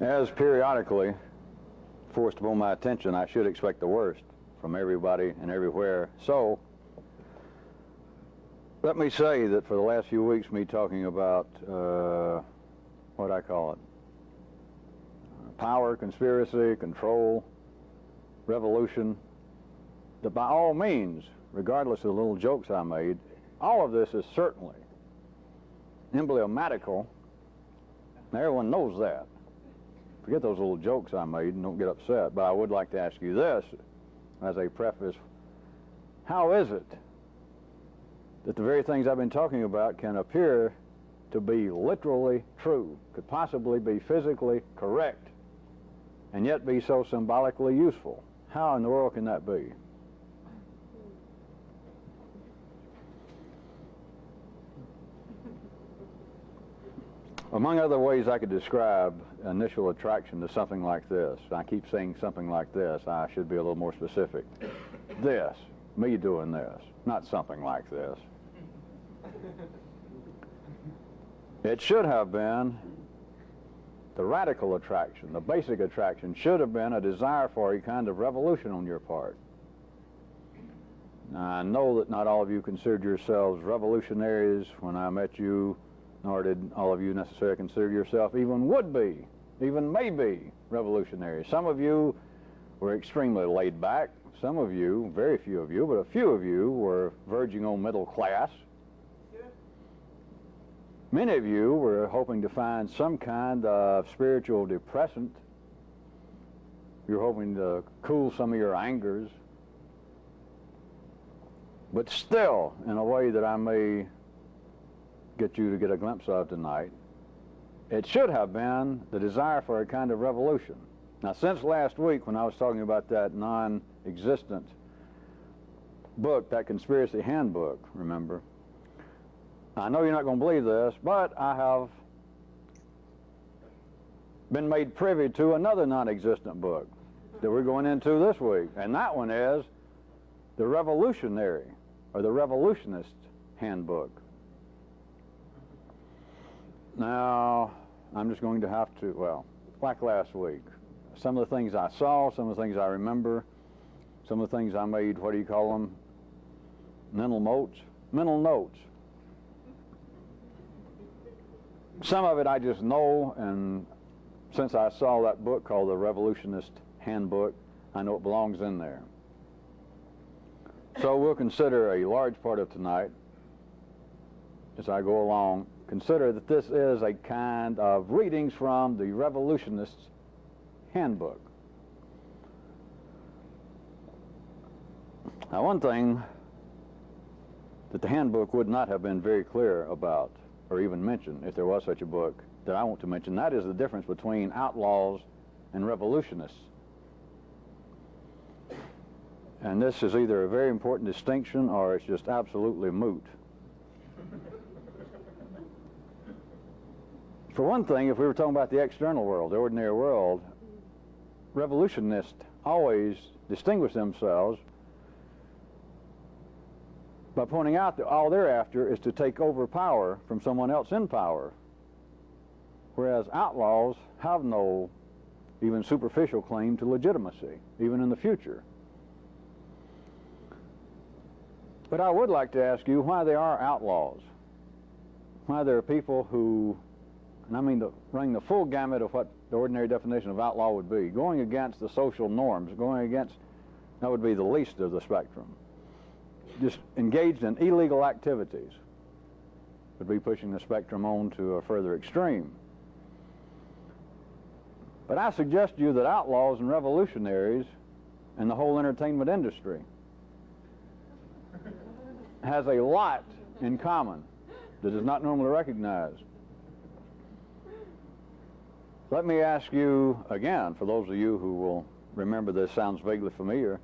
As periodically forced upon my attention, I should expect the worst from everybody and everywhere. So, let me say that for the last few weeks, me talking about, what I call it, power, conspiracy, control, revolution, that by all means, regardless of the little jokes I made, all of this is certainly emblematical, and everyone knows that. Forget those little jokes I made and don't get upset, but I would like to ask you this as a preface. How is it that the very things I've been talking about can appear to be literally true, could possibly be physically correct, and yet be so symbolically useful? How in the world can that be? Among other ways I could describe initial attraction to something like this, I keep saying something like this, I should be a little more specific. This, me doing this, not something like this. It should have been the radical attraction, the basic attraction should have been a desire for a kind of revolution on your part. Now, I know that not all of you considered yourselves revolutionaries when I met you, nor did all of you necessarily consider yourself even would be, even may be revolutionaries. Some of you were extremely laid back. Some of you, very few of you, but a few of you were verging on middle class. Many of you were hoping to find some kind of spiritual depressant. You were hoping to cool some of your angers. But still, in a way that I may get you to get a glimpse of tonight, it should have been the desire for a kind of revolution. Now, since last week when I was talking about that non-existent book, that conspiracy handbook, remember, I know you're not going to believe this, but I have been made privy to another non-existent book that we're going into this week, and that one is the Revolutionary, or the Revolutionist Handbook. Now, I'm just going to have to, well, like last week, some of the things I saw, some of the things I remember, some of the things I made, what do you call them, mental notes? Mental notes. Some of it I just know, and since I saw that book called the Revolutionist Handbook, I know it belongs in there. So we'll consider a large part of tonight, as I go along, consider that this is a kind of readings from the Revolutionist Handbook. Now, one thing that the handbook would not have been very clear about, or even mention if there was such a book, that I want to mention, that is the difference between outlaws and revolutionists. And this is either a very important distinction or it's just absolutely moot. For one thing, if we were talking about the external world, the ordinary world, revolutionists always distinguish themselves by pointing out that all they're after is to take over power from someone else in power, whereas outlaws have no even superficial claim to legitimacy, even in the future. But I would like to ask you why they are outlaws, why there are people who, and I mean to bring the full gamut of what the ordinary definition of outlaw would be, going against the social norms, going against, that would be the least of the spectrum, just engaged in illegal activities, would be pushing the spectrum on to a further extreme. But I suggest to you that outlaws and revolutionaries and the whole entertainment industry has a lot in common that is not normally recognized. Let me ask you again, for those of you who will remember this, sounds vaguely familiar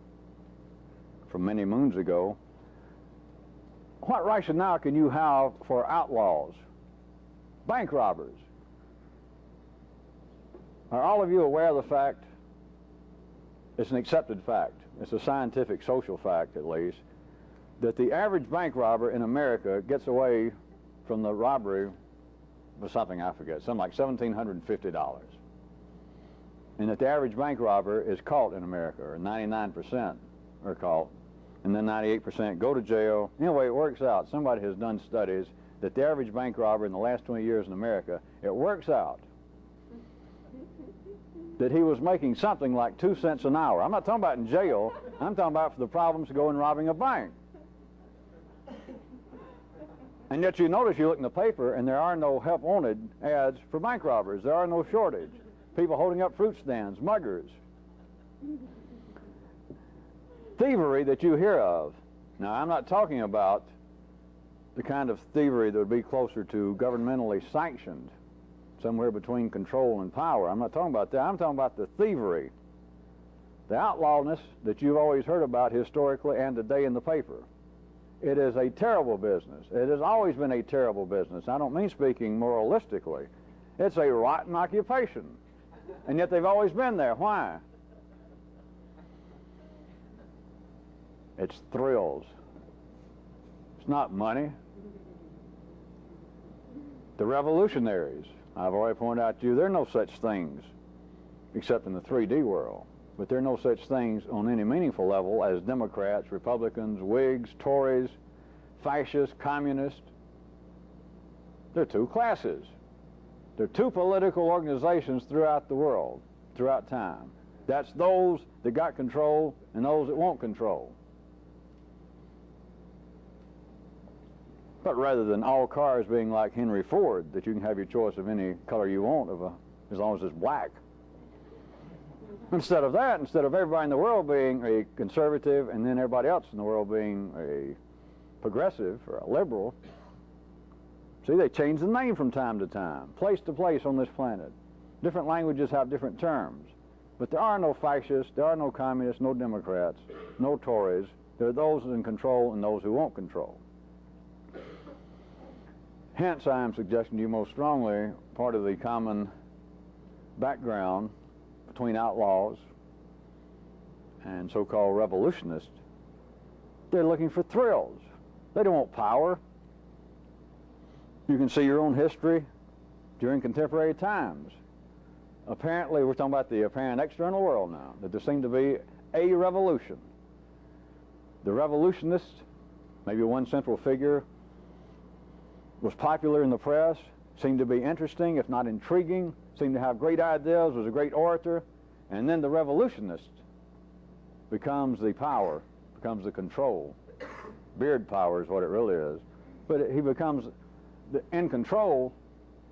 from many moons ago, what rationale can you have for outlaws, bank robbers? Are all of you aware of the fact, it's an accepted fact, it's a scientific, social fact at least, that the average bank robber in America gets away from the robbery with something I forget, something like $1,750. and that the average bank robber is caught in America, or 99% are caught, and then 98% go to jail. Anyway, it works out. Somebody has done studies that the average bank robber in the last 20 years in America, it works out that he was making something like 2 cents an hour. I'm not talking about in jail. I'm talking about for the problems of going and robbing a bank. And yet you notice, you look in the paper, and there are no help wanted ads for bank robbers. There are no shortage. People holding up fruit stands, muggers. Thievery that you hear of. Now, I'm not talking about the kind of thievery that would be closer to governmentally sanctioned, somewhere between control and power. I'm not talking about that. I'm talking about the thievery, the outlawedness that you've always heard about historically and today in the paper. It is a terrible business. It has always been a terrible business. I don't mean speaking moralistically. It's a rotten occupation. And yet they've always been there. Why? It's thrills. It's not money. The revolutionaries, I've already pointed out to you, there are no such things except in the 3D world. But there are no such things on any meaningful level as Democrats, Republicans, Whigs, Tories, fascists, communists. There are two classes. There are two political organizations throughout the world, throughout time. That's those that got control and those that won't control. But rather than all cars being like Henry Ford, that you can have your choice of any color you want, as long as it's black. Instead of that, instead of everybody in the world being a conservative and then everybody else in the world being a progressive or a liberal, see, they change the name from time to time, place to place on this planet. Different languages have different terms. But there are no fascists, there are no communists, no Democrats, no Tories. There are those in control and those who won't control. Hence, I am suggesting to you most strongly part of the common background between outlaws and so-called revolutionists. They're looking for thrills. They don't want power. You can see your own history during contemporary times. Apparently, we're talking about the apparent external world now, that there seemed to be a revolution. The revolutionists, maybe one central figure, was popular in the press, seemed to be interesting, if not intriguing, seemed to have great ideas, was a great orator, and then the revolutionist becomes the power, becomes the control. Beard power is what it really is. But he becomes in control,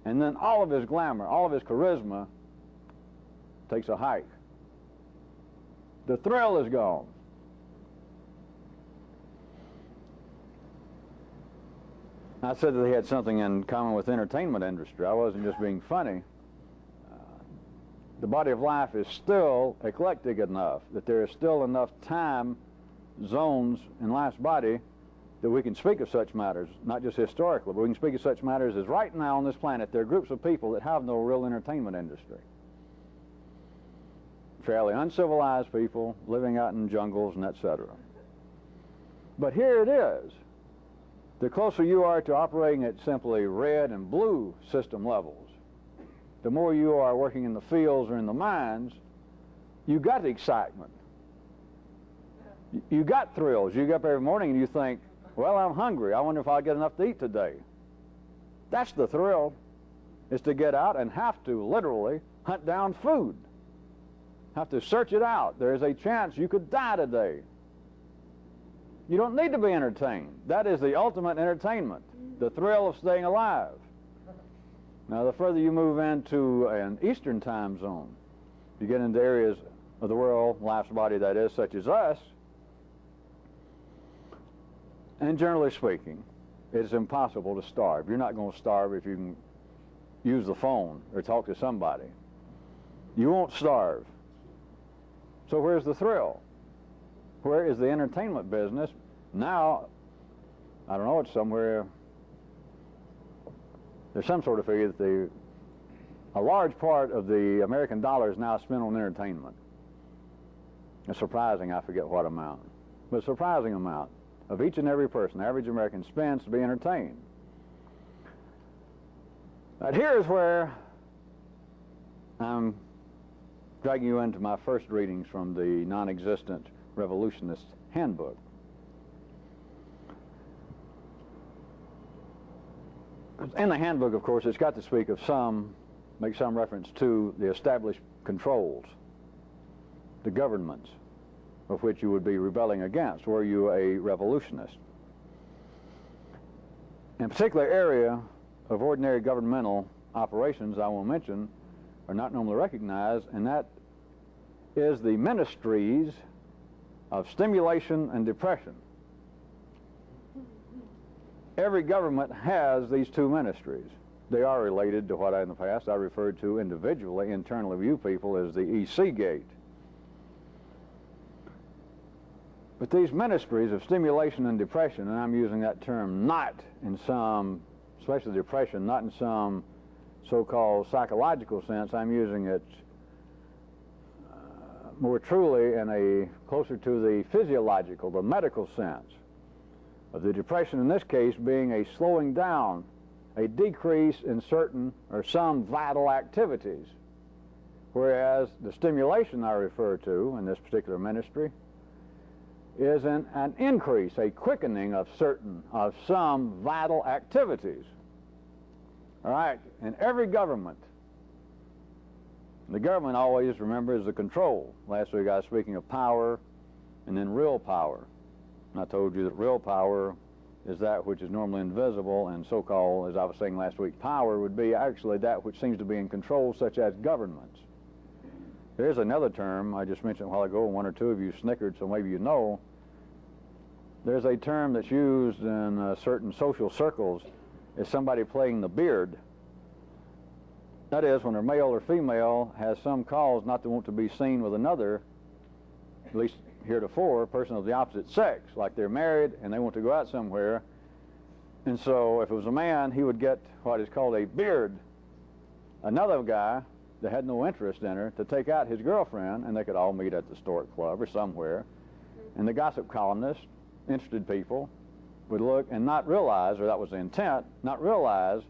and then all of his glamour, all of his charisma takes a hike. The thrill is gone. I said that they had something in common with the entertainment industry. I wasn't just being funny. The body of life is still eclectic enough that there is still enough time zones in life's body that we can speak of such matters, not just historically, but we can speak of such matters as right now on this planet there are groups of people that have no real entertainment industry. Fairly uncivilized people living out in jungles and etc. But here it is. The closer you are to operating at simply red and blue system levels, the more you are working in the fields or in the mines, you got the excitement. You got thrills. You get up every morning and you think, well, I'm hungry. I wonder if I'll get enough to eat today. That's the thrill, is to get out and have to literally hunt down food. Have to search it out. There is a chance you could die today. You don't need to be entertained. That is the ultimate entertainment, the thrill of staying alive. Now, the further you move into an Eastern time zone, you get into areas of the world, life's body that is, such as us, and generally speaking, it is impossible to starve. You're not going to starve if you can use the phone or talk to somebody. You won't starve. So where's the thrill? Where is the entertainment business? Now, I don't know, it's somewhere, there's some sort of figure that a large part of the American dollar is now spent on entertainment. It's surprising, I forget what amount, but a surprising amount of each and every person, average American, spends to be entertained. But here's where I'm dragging you into my first readings from the non-existent revolutionist handbook. In the handbook, of course, it's got to speak of make some reference to the established controls, the governments of which you would be rebelling against were you a revolutionist. In a particular area of ordinary governmental operations I will mention are not normally recognized, and that is the ministries of stimulation and depression. Every government has these two ministries. They are related to what in the past I referred to individually, internally view people, as the EC gate. But these ministries of stimulation and depression, and I'm using that term not in some, especially depression, not in some so-called psychological sense, I'm using it more truly in a closer to the physiological, the medical sense of the depression, in this case being a slowing down, a decrease in certain or some vital activities, whereas the stimulation I refer to in this particular ministry is an increase, a quickening of some vital activities. All right, in every government, the government always, remember, is the control. Last week I was speaking of power and then real power. And I told you that real power is that which is normally invisible, and so-called, as I was saying last week, power would be actually that which seems to be in control, such as governments. There's another term I just mentioned a while ago, and one or two of you snickered, so maybe you know. There's a term that's used in certain social circles as somebody playing the beard. That is, when a male or female has some cause not to want to be seen with another, at least heretofore, a person of the opposite sex, like they're married and they want to go out somewhere. And so if it was a man, he would get what is called a beard, another guy that had no interest in her, to take out his girlfriend, and they could all meet at the Stork Club or somewhere. And the gossip columnists, interested people, would look and not realize, or that was the intent, not realize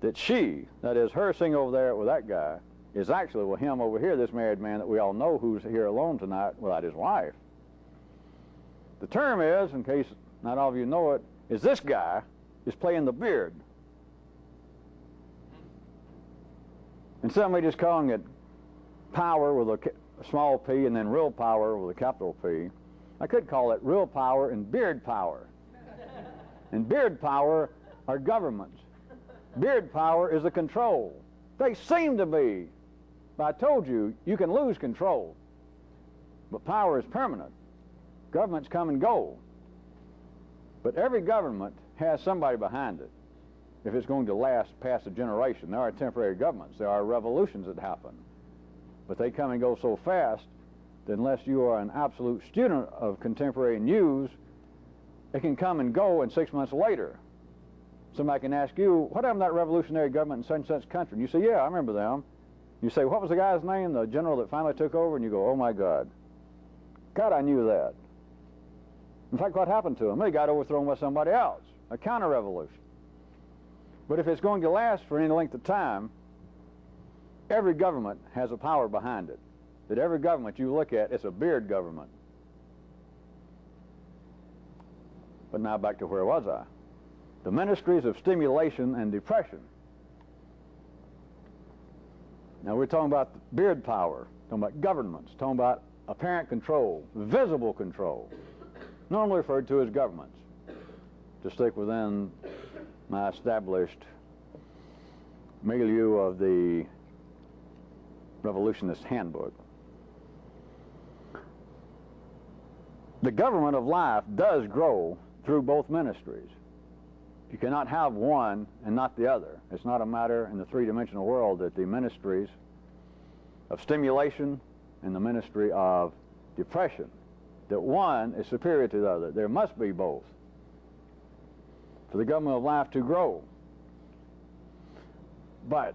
that she, that is her sitting over there with that guy, is actually with him over here, this married man that we all know who's here alone tonight without his wife. The term is, in case not all of you know it, is this guy is playing the beard. Instead of me just calling it power with a small p and then real power with a capital P, I could call it real power and beard power. And beard power are governments. Beard power is the control. They seem to be. But I told you, you can lose control. But power is permanent. Governments come and go. But every government has somebody behind it. If it's going to last past a generation, there are temporary governments. There are revolutions that happen. But they come and go so fast that unless you are an absolute student of contemporary news, it can come and go, and 6 months later, somebody can ask you, what happened to that revolutionary government in such and such country? And you say, yeah, I remember them. You say, what was the guy's name, the general that finally took over? And you go, oh my God. God, I knew that. In fact, what happened to him? He got overthrown by somebody else, a counter-revolution. But if it's going to last for any length of time, every government has a power behind it. That every government you look at, it's a beard government. But now back to where was I? The ministries of stimulation and depression. Now we're talking about beard power, talking about governments, talking about apparent control, visible control, normally referred to as governments, to stick within my established milieu of the revolutionist handbook. The government of life does grow through both ministries. You cannot have one and not the other. It's not a matter in the three-dimensional world that the ministries of stimulation and the ministry of depression, that one is superior to the other. There must be both for the government of life to grow. But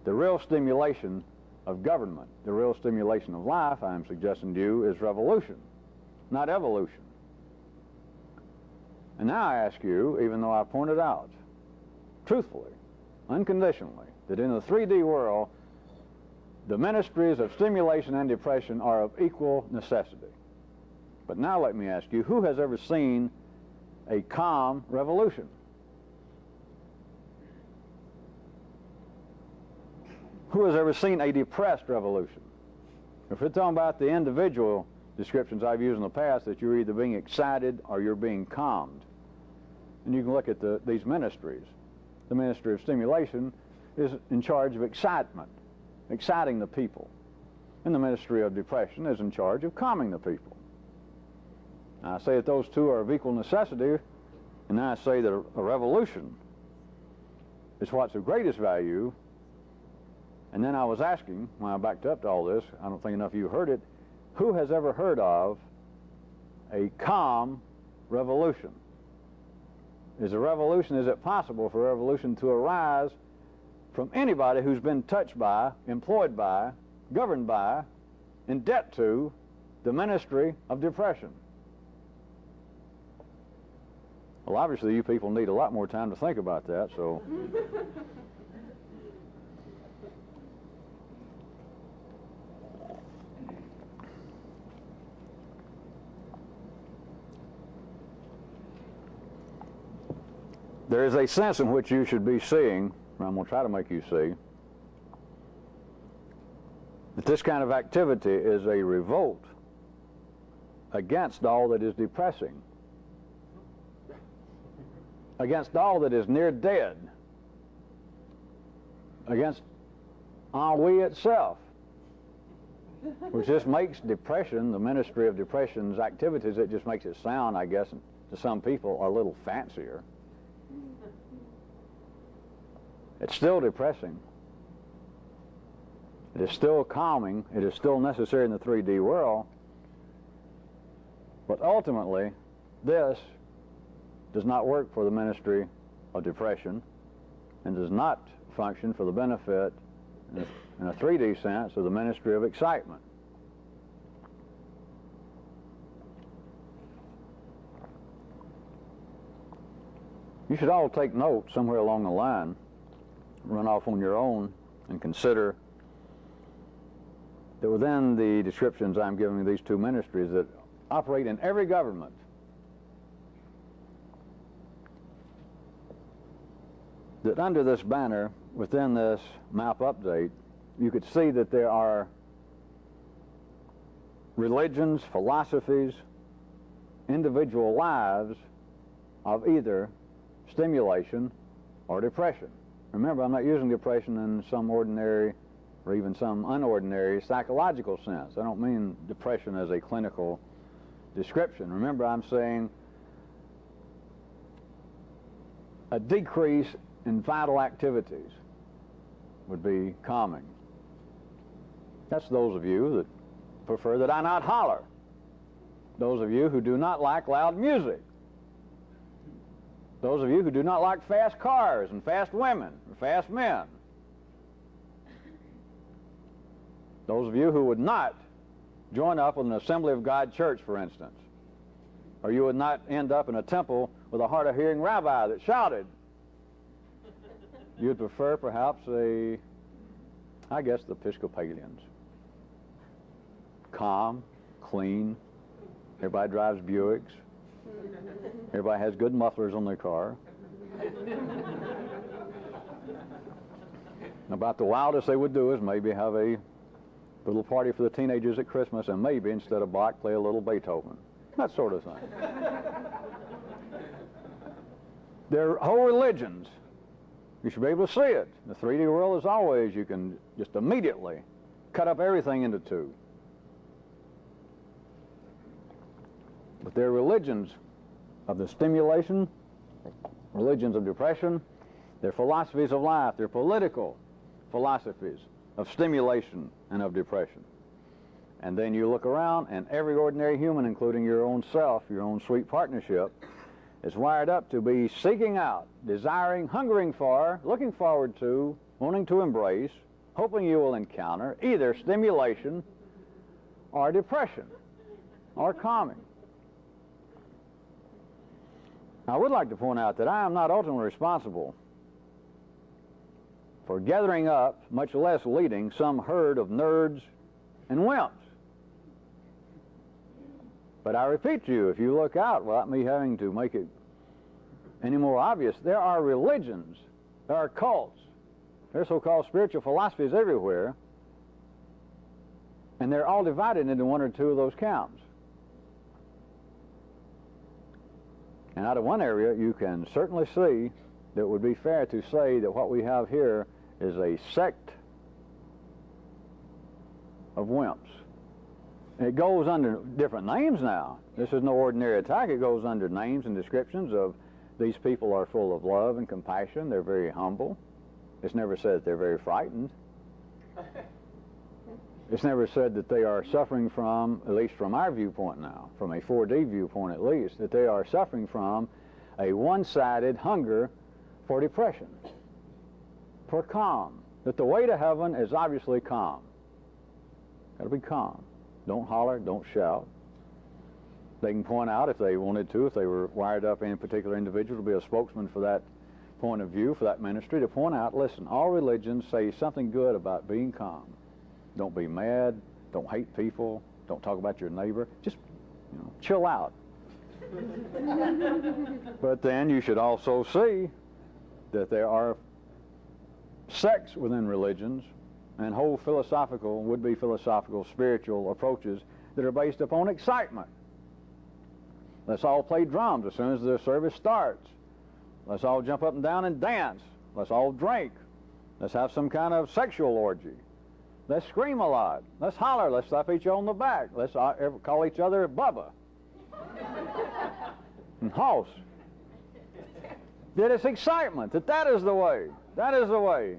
the real stimulation of government, the real stimulation of life, I'm suggesting to you, is revolution, not evolution. And now I ask you, even though I pointed out, truthfully, unconditionally, that in the 3D world, the ministries of stimulation and depression are of equal necessity. But now let me ask you, who has ever seen a calm revolution? Who has ever seen a depressed revolution? If we're talking about the individual descriptions I've used in the past, that you're either being excited or you're being calmed. And you can look at these ministries. The ministry of stimulation is in charge of excitement, exciting the people. And the ministry of depression is in charge of calming the people. Now, I say that those two are of equal necessity, and then I say that a revolution is what's of greatest value. And then I was asking, when I backed up to all this, I don't think enough of you heard it, who has ever heard of a calm revolution? Is it possible for a revolution to arise from anybody who's been touched by, employed by, governed by, in debt to the ministry of depression? Well, obviously you people need a lot more time to think about that, so... There is a sense in which you should be seeing, and I'm going to try to make you see, that this kind of activity is a revolt against all that is depressing, against all that is near dead, against ennui itself, which just makes depression, the ministry of depression's activities, it just makes it sound, I guess, to some people a little fancier. It's still depressing. It is still calming. It is still necessary in the 3D world. But ultimately, this does not work for the ministry of depression and does not function for the benefit, in a 3D sense, of the ministry of excitement. You should all take note somewhere along the line, run off on your own, and consider that within the descriptions I'm giving these two ministries that operate in every government, that under this banner, within this map update, you could see that there are religions, philosophies, individual lives of either stimulation or depression. Remember, I'm not using depression in some ordinary or even some unordinary psychological sense. I don't mean depression as a clinical description. Remember, I'm saying a decrease in vital activities would be calming. That's those of you that prefer that I not holler. Those of you who do not like loud music. Those of you who do not like fast cars and fast women or fast men. Those of you who would not join up with an Assembly of God church, for instance. Or you would not end up in a temple with a hard-of-hearing rabbi that shouted. You'd prefer perhaps the Episcopalians. Calm, clean, everybody drives Buicks. Everybody has good mufflers on their car. About the wildest they would do is maybe have a little party for the teenagers at Christmas, and maybe instead of Bach, play a little Beethoven. That sort of thing. There are whole religions. You should be able to see it. The 3D world, as always, you can just immediately cut up everything into two. But there are religions of the stimulation, religions of depression, they're philosophies of life, they're political philosophies of stimulation and of depression. And then you look around, and every ordinary human, including your own self, your own sweet partnership, is wired up to be seeking out, desiring, hungering for, looking forward to, wanting to embrace, hoping you will encounter either stimulation or depression or calming. I would like to point out that I am not ultimately responsible for gathering up, much less leading, some herd of nerds and wimps. But I repeat to you, if you look out, without me having to make it any more obvious, there are religions, there are cults, there are so-called spiritual philosophies everywhere, and they're all divided into one or two of those camps. And out of one area, you can certainly see that it would be fair to say that what we have here is a sect of wimps. It goes under different names now. This is no ordinary attack. It goes under names and descriptions of these people are full of love and compassion. They're very humble. It's never said that they're very frightened. It's never said that they are suffering from, at least from our viewpoint now, from a 4D viewpoint at least, that they are suffering from a one-sided hunger for depression, for calm. That the way to heaven is obviously calm. Got to be calm. Don't holler, don't shout. They can point out if they wanted to, if they were wired up any particular individual to be a spokesman for that point of view, for that ministry, to point out, listen, all religions say something good about being calm. Don't be mad, don't hate people, don't talk about your neighbor, just, chill out. But then you should also see that there are sects within religions and whole philosophical, would-be philosophical, spiritual approaches that are based upon excitement. Let's all play drums as soon as the service starts. Let's all jump up and down and dance. Let's all drink. Let's have some kind of sexual orgy. Let's scream a lot. Let's holler. Let's slap each other on the back. Let's call each other Bubba and Hoss. That it's excitement, that is the way. That is the way.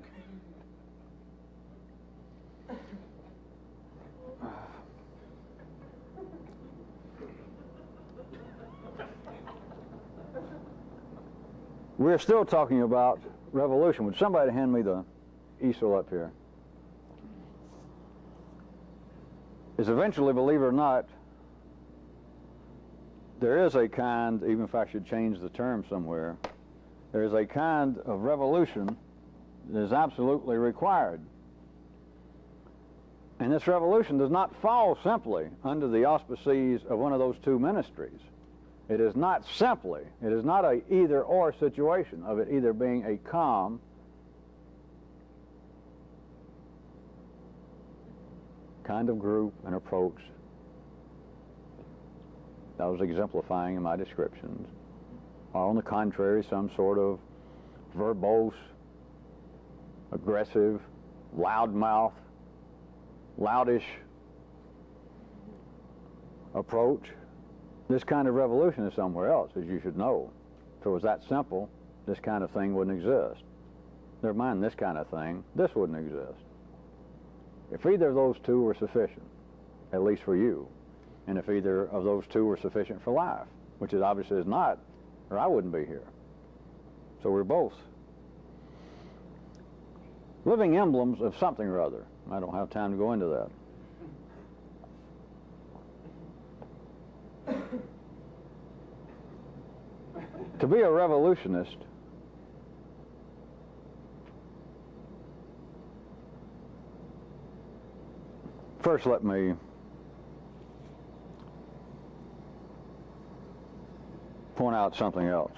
We're still talking about revolution. Would somebody hand me the easel up here? Is eventually, believe it or not, there is a kind, even if I should change the term somewhere, there is a kind of revolution that is absolutely required. And this revolution does not fall simply under the auspices of one of those two ministries. It is not simply, it is not a either-or situation of it either being a calm kind of group and approach that I was exemplifying in my descriptions, or on the contrary, some sort of verbose, aggressive, loudmouth, loudish approach. This kind of revolution is somewhere else, as you should know. If it was that simple, this kind of thing wouldn't exist. Never mind this kind of thing, this wouldn't exist. If either of those two were sufficient, at least for you, and if either of those two were sufficient for life, which it obviously is not, or I wouldn't be here. So we're both living emblems of something or other. I don't have time to go into that. To be a revolutionist first, let me point out something else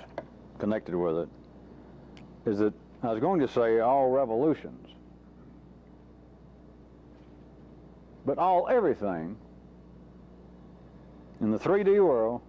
connected with it, is that I was going to say all revolutions, but all everything in the 3D world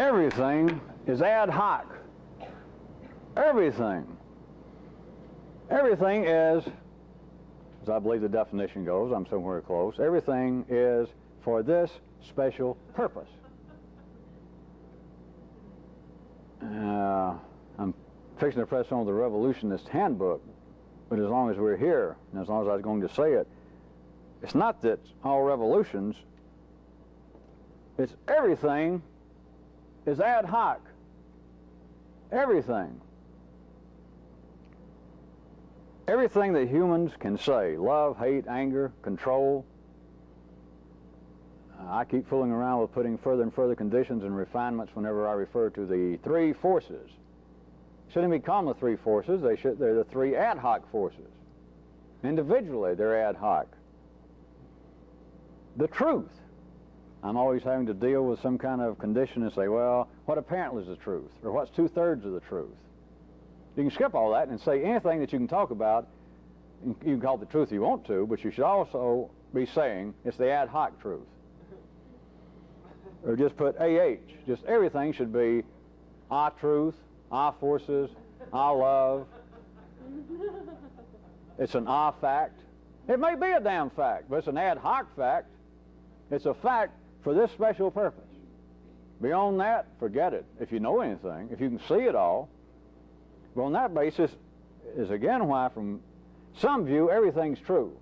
everything is ad hoc. Everything. Everything is, as I believe the definition goes, I'm somewhere close, everything is for this special purpose. fixing to press on the revolutionist handbook, but as long as we're here, and as long as I was going to say it, it's not that all revolutions, it's everything is ad hoc. Everything. Everything that humans can say, love, hate, anger, control. I keep fooling around with putting further and further conditions and refinements whenever I refer to the three forces. Shouldn't be called the three forces. They're the three ad hoc forces. Individually, they're ad hoc. The truth. I'm always having to deal with some kind of condition and say, well, what apparently is the truth? Or what's 2/3 of the truth? You can skip all that and say anything that you can talk about. You can call it the truth you want to, but you should also be saying it's the ad hoc truth. Or just put AH. Just everything should be our truth, our forces, our love. It's an our fact. It may be a damn fact, but it's an ad hoc fact. It's a fact for this special purpose. Beyond that, forget it. If you know anything, if you can see it all, well, on that basis is again why from some view everything's true.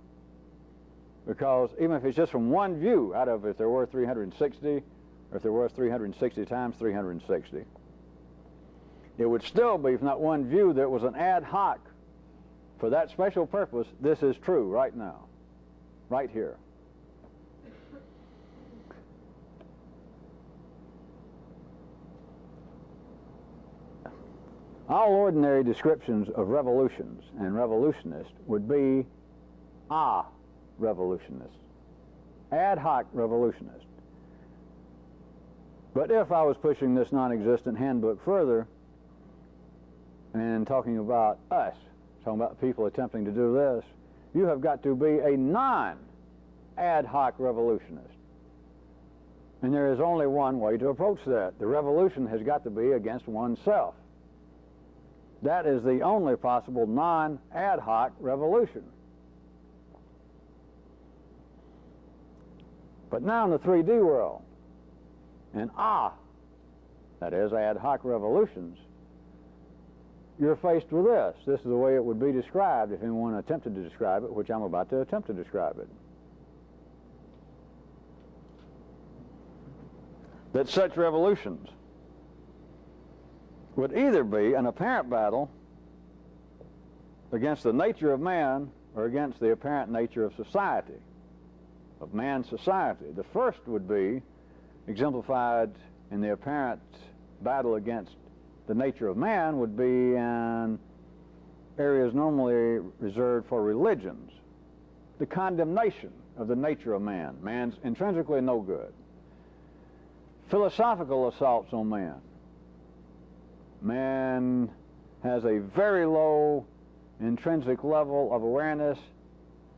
Because even if it's just from one view, out of if there were 360, or if there was 360 times 360, it would still be from that one view that was an ad hoc for that special purpose. This is true right now, right here. All ordinary descriptions of revolutions and revolutionists would be a revolutionist, ad hoc revolutionist. But if I was pushing this non-existent handbook further and talking about us, talking about people attempting to do this, you have got to be a non-ad hoc revolutionist. And there is only one way to approach that. The revolution has got to be against oneself. That is the only possible non-ad hoc revolution. But now in the 3D world, and that is ad hoc revolutions, you're faced with this. This is the way it would be described if anyone attempted to describe it, which I'm about to attempt to describe it. That such revolutions would either be an apparent battle against the nature of man or against the apparent nature of society, of man's society. The first would be exemplified in the apparent battle against the nature of man would be in areas normally reserved for religions. The condemnation of the nature of man. Man's intrinsically no good. Philosophical assaults on man. Man has a very low intrinsic level of awareness,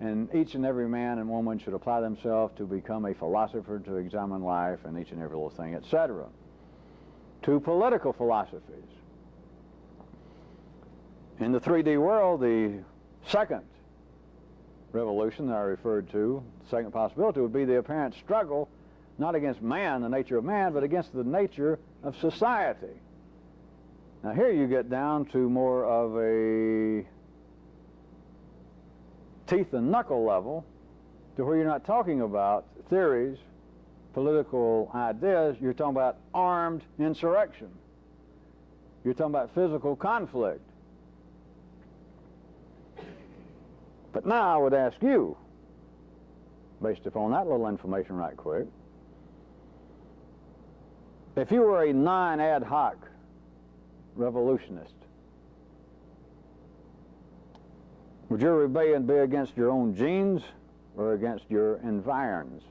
and each and every man and woman should apply themselves to become a philosopher, to examine life and each and every little thing, etc. To political philosophies. In the 3D world, the second revolution that I referred to, the second possibility, would be the apparent struggle, not against man, the nature of man, but against the nature of society. Now here you get down to more of a teeth and knuckle level, to where you're not talking about theories, political ideas, you're talking about armed insurrection. You're talking about physical conflict. But now I would ask you, based upon that little information right quick, if you were a non-ad hoc revolutionist, would your rebellion be against your own genes or against your environs?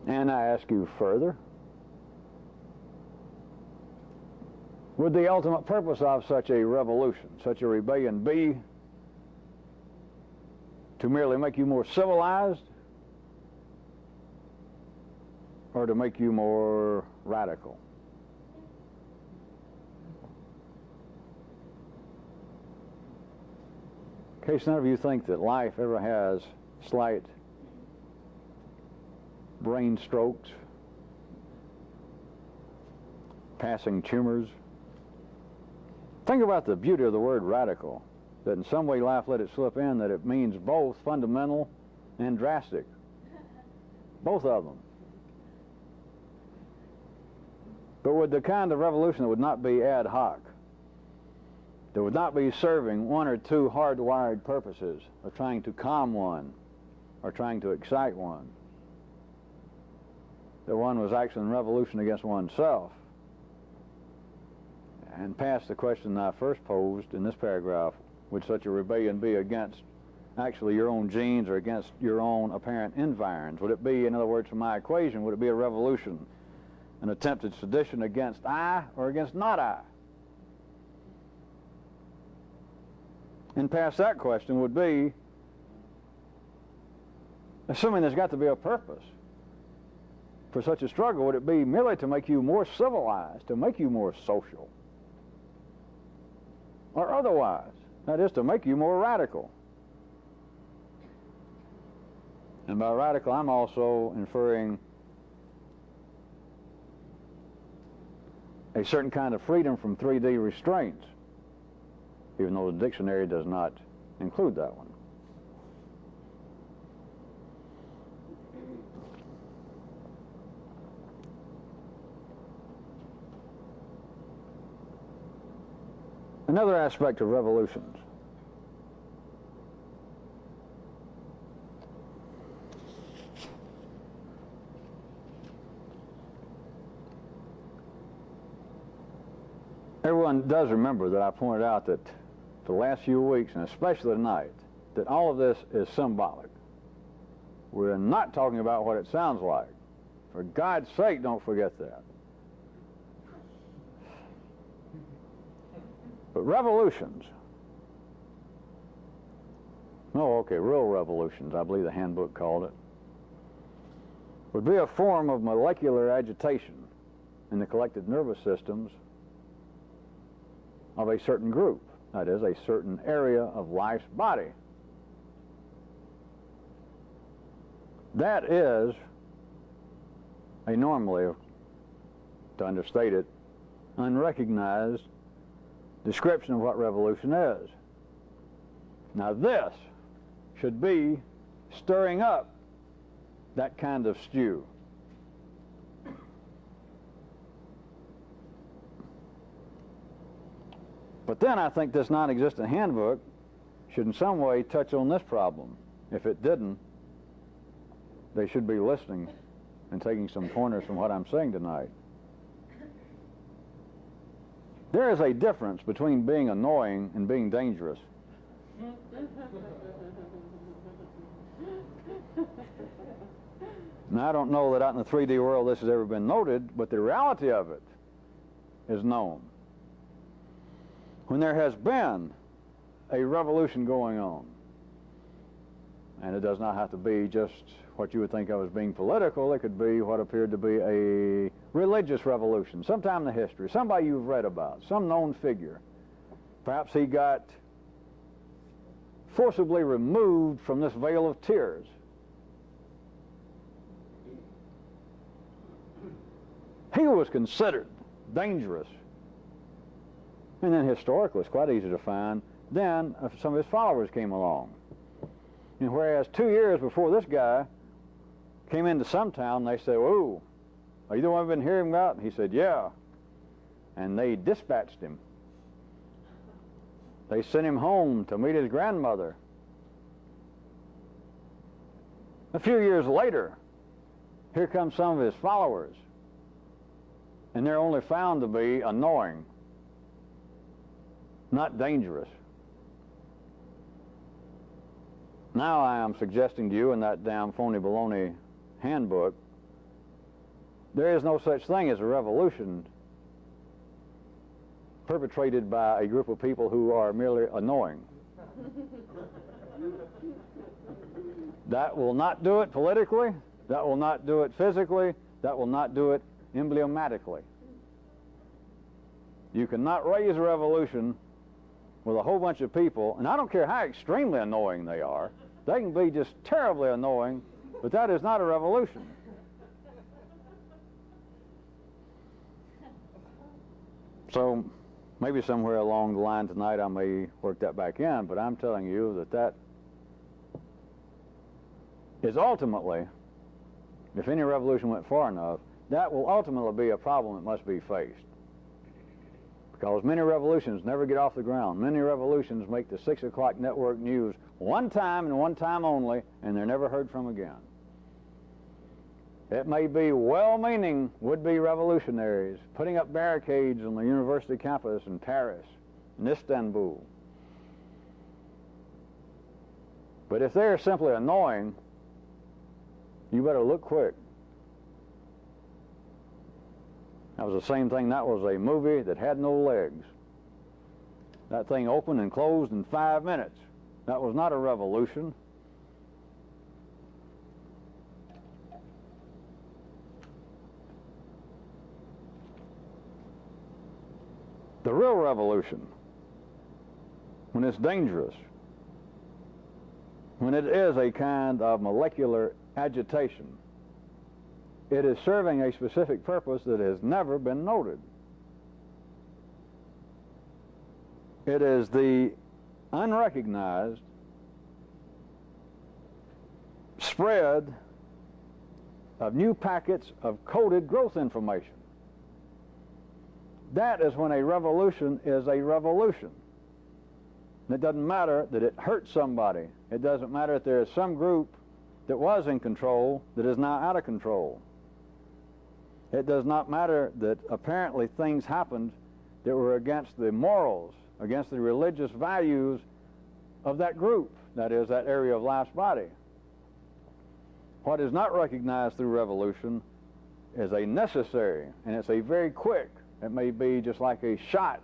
And I ask you further, would the ultimate purpose of such a revolution, such a rebellion, be to merely make you more civilized or to make you more radical? In case none of you think that life ever has slight brain strokes, passing tumors. Think about the beauty of the word radical, that in some way life let it slip in that it means both fundamental and drastic. Both of them. But with the kind of revolution that would not be ad hoc, that would not be serving one or two hardwired purposes of trying to calm one or trying to excite one, that one was actually in revolution against oneself, and past the question I first posed in this paragraph, would such a rebellion be against actually your own genes or against your own apparent environs? Would it be, in other words, from my equation, would it be a revolution, an attempted sedition against I or against not I? And past that question would be, assuming there's got to be a purpose for such a struggle, would it be merely to make you more civilized, to make you more social, or otherwise? That is, to make you more radical. And by radical, I'm also inferring a certain kind of freedom from 3D restraints, even though the dictionary does not include that one. Another aspect of revolutions. Everyone does remember that I pointed out that for the last few weeks, and especially tonight, that all of this is symbolic. We're not talking about what it sounds like. For God's sake, don't forget that. But revolutions, real revolutions, I believe the handbook called it, would be a form of molecular agitation in the collective nervous systems of a certain group, that is, a certain area of life's body. That is a normally, to understate it, unrecognized description of what revolution is. Now this should be stirring up that kind of stew. But then I think this non-existent handbook should in some way touch on this problem. If it didn't, they should be listening and taking some pointers from what I'm saying tonight. There is a difference between being annoying and being dangerous. Now, I don't know that out in the 3D world this has ever been noted, but the reality of it is known. When there has been a revolution going on, and it does not have to be just what you would think of as being political, it could be what appeared to be a religious revolution, sometime in the history, somebody you've read about, some known figure. Perhaps he got forcibly removed from this vale of tears. He was considered dangerous. And then historically, it's quite easy to find, then some of his followers came along. And whereas 2 years before this guy came into some town, they said, "Oh, are you the one we've been hearing about?" And he said, "Yeah." And they dispatched him. They sent him home to meet his grandmother. A few years later, here come some of his followers. And they're only found to be annoying, not dangerous. Now I am suggesting to you in that damn phony baloney handbook, there is no such thing as a revolution perpetrated by a group of people who are merely annoying. That will not do it politically, that will not do it physically, that will not do it emblematically. You cannot raise a revolution with a whole bunch of people, and I don't care how extremely annoying they are, they can be just terribly annoying, but that is not a revolution. So maybe somewhere along the line tonight I may work that back in, but I'm telling you that that is ultimately, if any revolution went far enough, that will ultimately be a problem that must be faced. Because many revolutions never get off the ground. Many revolutions make the 6 o'clock network news one time and one time only, and they're never heard from again. It may be well-meaning would-be revolutionaries putting up barricades on the university campus in Paris and Istanbul. But if they're simply annoying, you better look quick. That was the same thing. That was a movie that had no legs. That thing opened and closed in 5 minutes. That was not a revolution. The real revolution, when it's dangerous, when it is a kind of molecular agitation, it is serving a specific purpose that has never been noted. It is the unrecognized spread of new packets of coded growth information. That is when a revolution is a revolution. It doesn't matter that it hurts somebody. It doesn't matter that there is some group that was in control that is now out of control. It does not matter that apparently things happened that were against the morals, against the religious values of that group, that is, that area of life's body. What is not recognized through revolution is a necessary, and it's a very quick. It may be just like a shot.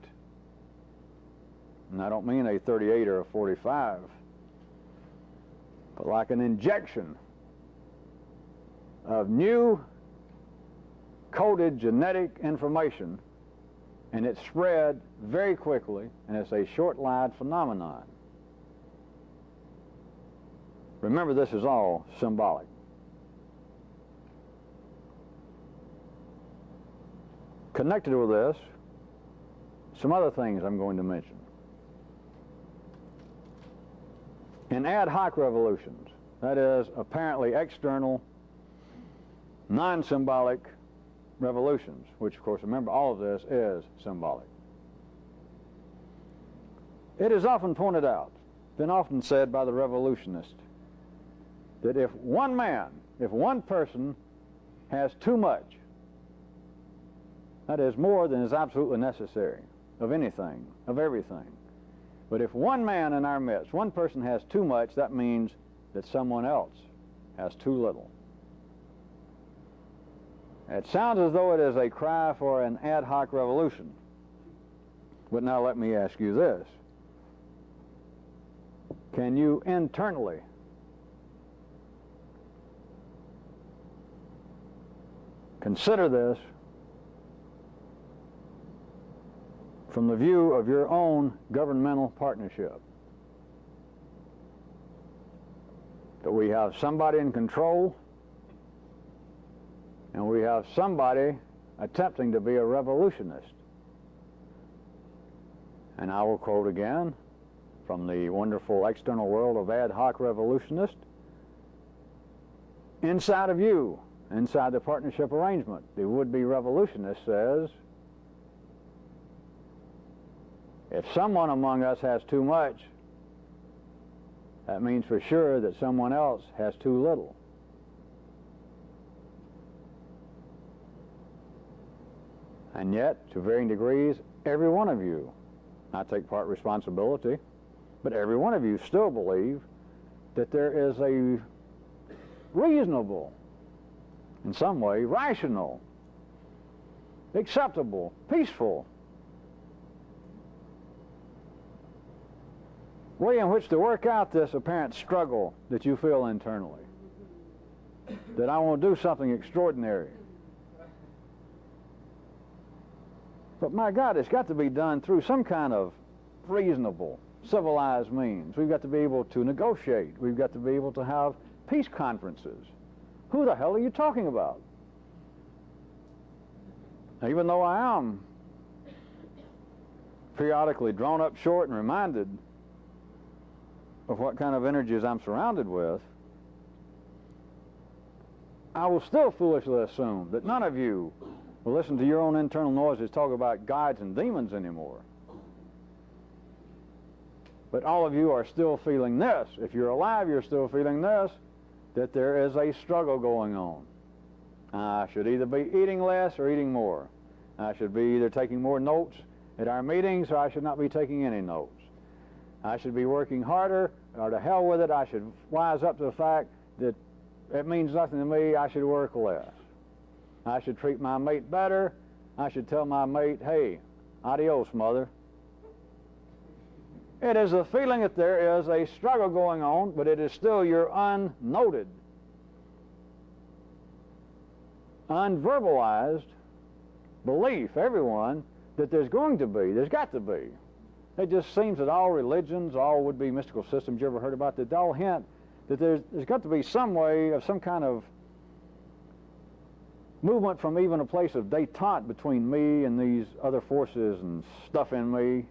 And I don't mean a 38 or a 45, but like an injection of new coded genetic information, and it's spread very quickly, and it's a short-lived phenomenon. Remember, this is all symbolic. Connected with this, some other things I'm going to mention. In ad hoc revolutions, that is, apparently external, non-symbolic revolutions, which, of course, remember, all of this is symbolic. It is often pointed out, been often said by the revolutionist, that if one man, if one person has too much, that is more than is absolutely necessary of anything, of everything. But if one man in our midst, one person has too much, that means that someone else has too little. It sounds as though it is a cry for an ad hoc revolution. But now let me ask you this. Can you internally consider this from the view of your own governmental partnership? That we have somebody in control, and we have somebody attempting to be a revolutionist. And I will quote again from the wonderful external world of ad hoc revolutionists. Inside of you, inside the partnership arrangement, the would-be revolutionist says, if someone among us has too much, that means for sure that someone else has too little. And yet, to varying degrees, every one of you, I take part responsibility, but every one of you still believe that there is a reasonable, in some way, rational, acceptable, peaceful way in which to work out this apparent struggle that you feel internally. That I want to do something extraordinary. But my God, it's got to be done through some kind of reasonable, civilized means. We've got to be able to negotiate. We've got to be able to have peace conferences. Who the hell are you talking about? Now, even though I am periodically drawn up short and reminded of what kind of energies I'm surrounded with, I will still foolishly assume that none of you will listen to your own internal noises talk about guides and demons anymore. But all of you are still feeling this. If you're alive, you're still feeling this, that there is a struggle going on. I should either be eating less or eating more. I should be either taking more notes at our meetings or I should not be taking any notes. I should be working harder, or to hell with it, I should wise up to the fact that it means nothing to me, I should work less. I should treat my mate better. I should tell my mate, hey, adios, mother. It is a feeling that there is a struggle going on, but it is still your unnoted, unverbalized belief, everyone, that there's got to be. It just seems that all religions, all would-be mystical systems you ever heard about, that they all hint that there's got to be some way of some kind of movement from even a place of détente between me and these other forces and stuff in me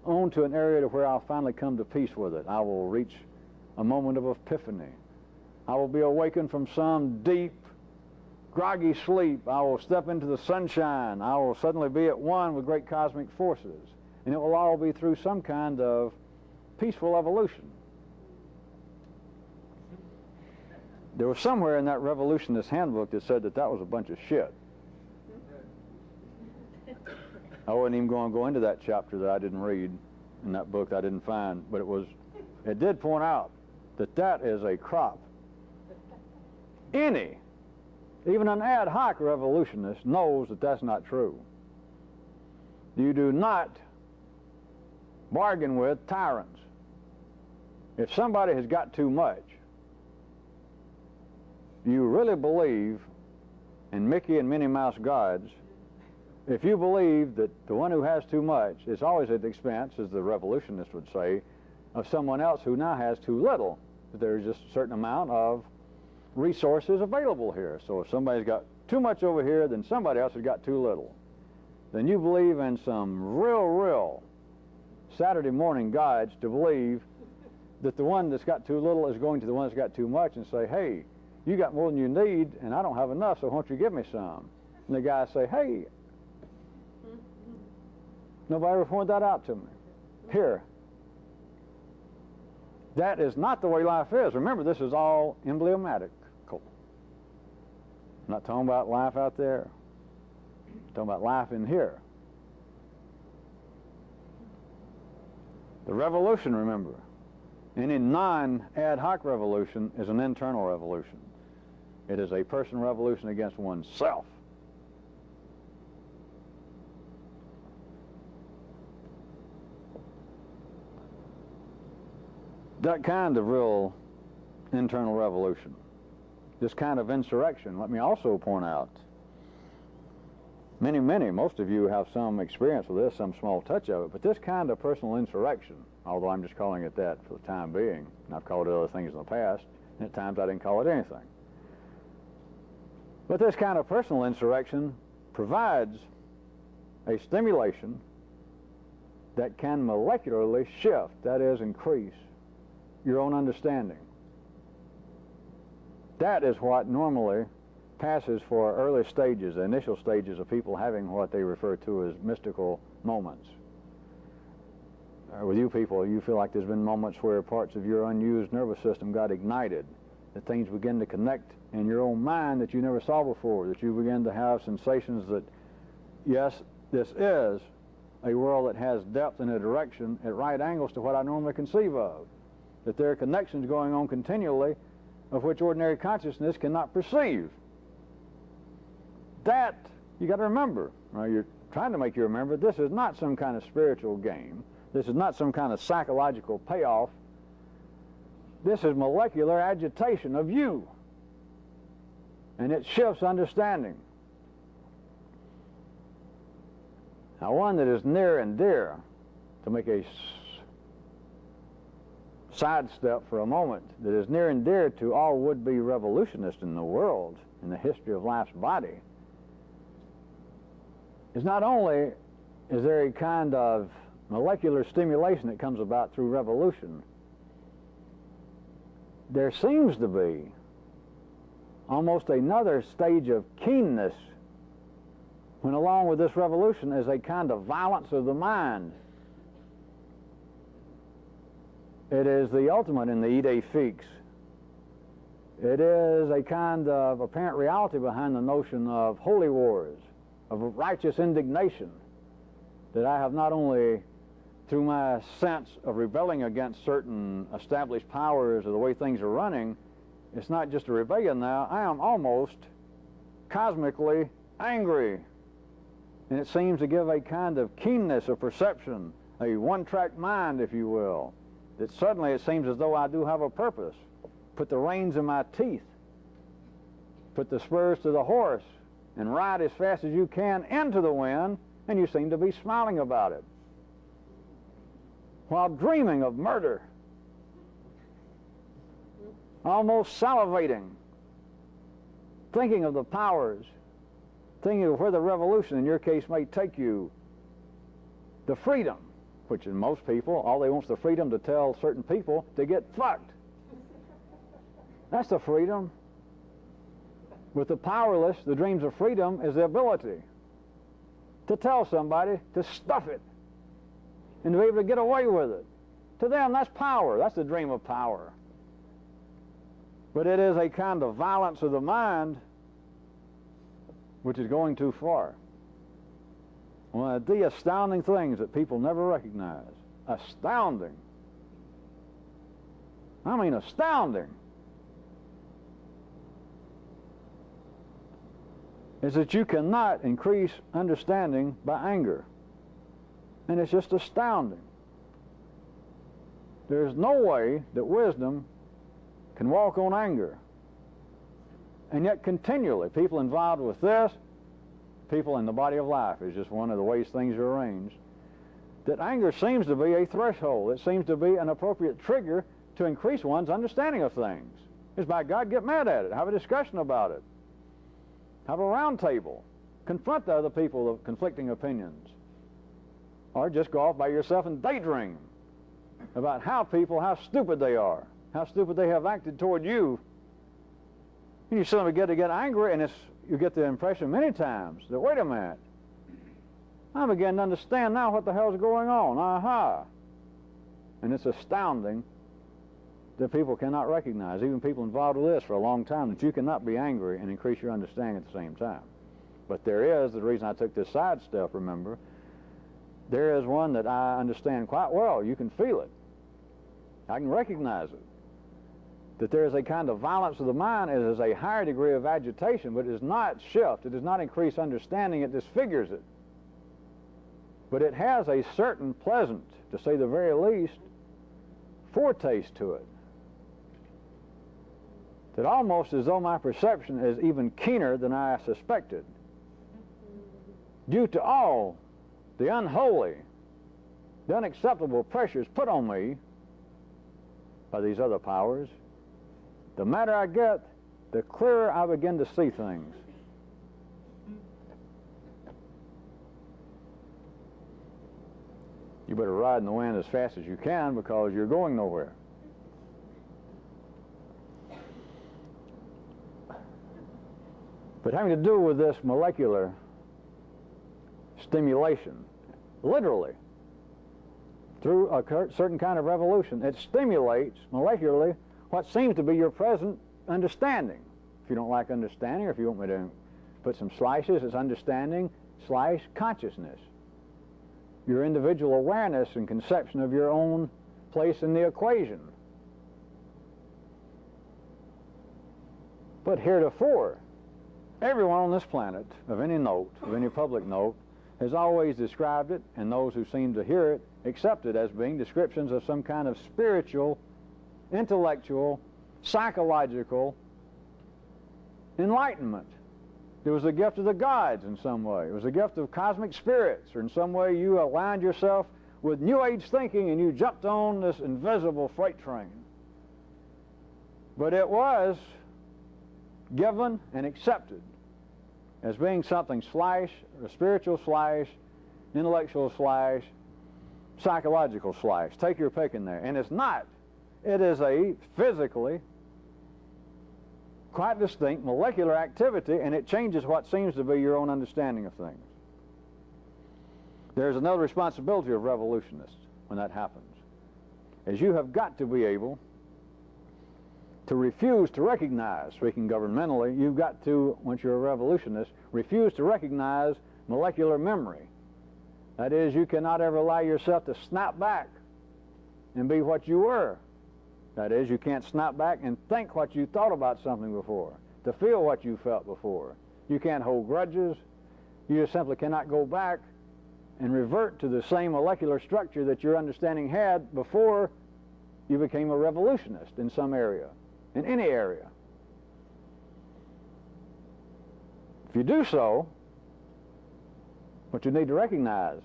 on to an area to where I'll finally come to peace with it. I will reach a moment of epiphany. I will be awakened from some deep, groggy sleep. I will step into the sunshine. I will suddenly be at one with great cosmic forces. And it will all be through some kind of peaceful evolution. There was somewhere in that revolutionist handbook that said that was a bunch of shit. I wasn't even going to go into that chapter that I didn't read in that book that I didn't find, but it did point out that that is a crop. Even an ad hoc revolutionist knows that that's not true. You do not bargain with tyrants. If somebody has got too much, you really believe in Mickey and Minnie Mouse gods. If you believe that the one who has too much is always at the expense, as the revolutionist would say, of someone else who now has too little, there's just a certain amount of resources available here. So if somebody's got too much over here, then somebody else has got too little. Then you believe in some real Saturday morning guides to believe that the one that's got too little is going to the one that's got too much and say, hey, you got more than you need and I don't have enough, so won't you give me some? And the guy say, hey, nobody ever pointed that out to me. Here. That is not the way life is. Remember, this is all emblematic. I'm not talking about life out there. I'm talking about life in here. The revolution, remember, any non-ad hoc revolution is an internal revolution. It is a personal revolution against oneself. That kind of real internal revolution, this kind of insurrection, let me also point out, most of you have some experience with this, some small touch of it, but this kind of personal insurrection, although I'm just calling it that for the time being, and I've called it other things in the past, and at times I didn't call it anything. But this kind of personal insurrection provides a stimulation that can molecularly shift, that is, increase your own understanding. That is what normally passes for early stages, the initial stages of people having what they refer to as mystical moments. With you people, you feel like there's been moments where parts of your unused nervous system got ignited, that things begin to connect in your own mind that you never saw before, that you begin to have sensations that, yes, this is a world that has depth and a direction at right angles to what I normally conceive of, that there are connections going on continually of which ordinary consciousness cannot perceive. That, you got to remember. You're trying to make you remember, this is not some kind of spiritual game. This is not some kind of psychological payoff. This is molecular agitation of you. And it shifts understanding. Now, one that is near and dear, to make a sidestep for a moment, that is near and dear to all would-be revolutionists in the world, in the history of life's body, is not only is there a kind of molecular stimulation that comes about through revolution, there seems to be almost another stage of keenness when along with this revolution is a kind of violence of the mind. It is the ultimate in the idée fixe. It is a kind of apparent reality behind the notion of holy wars, of righteous indignation, that I have not only through my sense of rebelling against certain established powers or the way things are running, it's not just a rebellion now, I am almost cosmically angry. And it seems to give a kind of keenness of perception, a one-track mind, if you will, that suddenly it seems as though I do have a purpose. Put the reins in my teeth, put the spurs to the horse, and ride as fast as you can into the wind, and you seem to be smiling about it, while dreaming of murder, almost salivating, thinking of the powers, thinking of where the revolution in your case may take you, the freedom, which in most people, all they want is the freedom to tell certain people to get fucked. That's the freedom. With the powerless, the dreams of freedom is the ability to tell somebody to stuff it and to be able to get away with it. To them, that's power. That's the dream of power. But it is a kind of violence of the mind which is going too far. One of the astounding things that people never recognize, astounding, I mean astounding, is that you cannot increase understanding by anger. And it's just astounding. There's no way that wisdom can walk on anger. And yet continually, people involved with this, people in the body of life is just one of the ways things are arranged, that anger seems to be a threshold. It seems to be an appropriate trigger to increase one's understanding of things. It's by God, get mad at it. Have a discussion about it. Have a round table. Confront the other people of conflicting opinions. Or just go off by yourself and daydream about how stupid they are, how stupid they have acted toward you. And you suddenly get angry, and you get the impression many times that, wait a minute, I'm beginning to understand now what the hell's going on. Aha! And it's astounding that people cannot recognize, even people involved with this for a long time, that you cannot be angry and increase your understanding at the same time. But there is, the reason I took this side step, remember, there is one that I understand quite well. You can feel it. I can recognize it. That there is a kind of violence of the mind. It is a higher degree of agitation, but it does not shift. It does not increase understanding. It disfigures it. But it has a certain pleasant, to say the very least, foretaste to it. That almost as though my perception is even keener than I suspected, due to all the unholy, the unacceptable pressures put on me by these other powers. The madder I get, the clearer I begin to see things. You better ride in the wind as fast as you can, because you're going nowhere. But having to do with this molecular stimulation, literally, through a certain kind of revolution, it stimulates molecularly what seems to be your present understanding. If you don't like understanding, or if you want me to put some slices, it's understanding / consciousness. Your individual awareness and conception of your own place in the equation. But heretofore, everyone on this planet, of any note, of any public note, has always described it, and those who seem to hear it accept it as being descriptions of some kind of spiritual, intellectual, psychological enlightenment. It was a gift of the gods in some way. It was a gift of cosmic spirits, or in some way you aligned yourself with New Age thinking and you jumped on this invisible freight train. But it was given and accepted as being something / a spiritual / intellectual / psychological slash. Take your pick in there. And it's not. It is a physically quite distinct molecular activity, and it changes what seems to be your own understanding of things. There's another responsibility of revolutionists when that happens, is you have got to be able to refuse to recognize, speaking governmentally, you've got to, once you're a revolutionist, refuse to recognize molecular memory. That is, you cannot ever allow yourself to snap back and be what you were. That is, you can't snap back and think what you thought about something before, to feel what you felt before. You can't hold grudges. You just simply cannot go back and revert to the same molecular structure that your understanding had before you became a revolutionist in some area, in any area. If you do so, what you need to recognize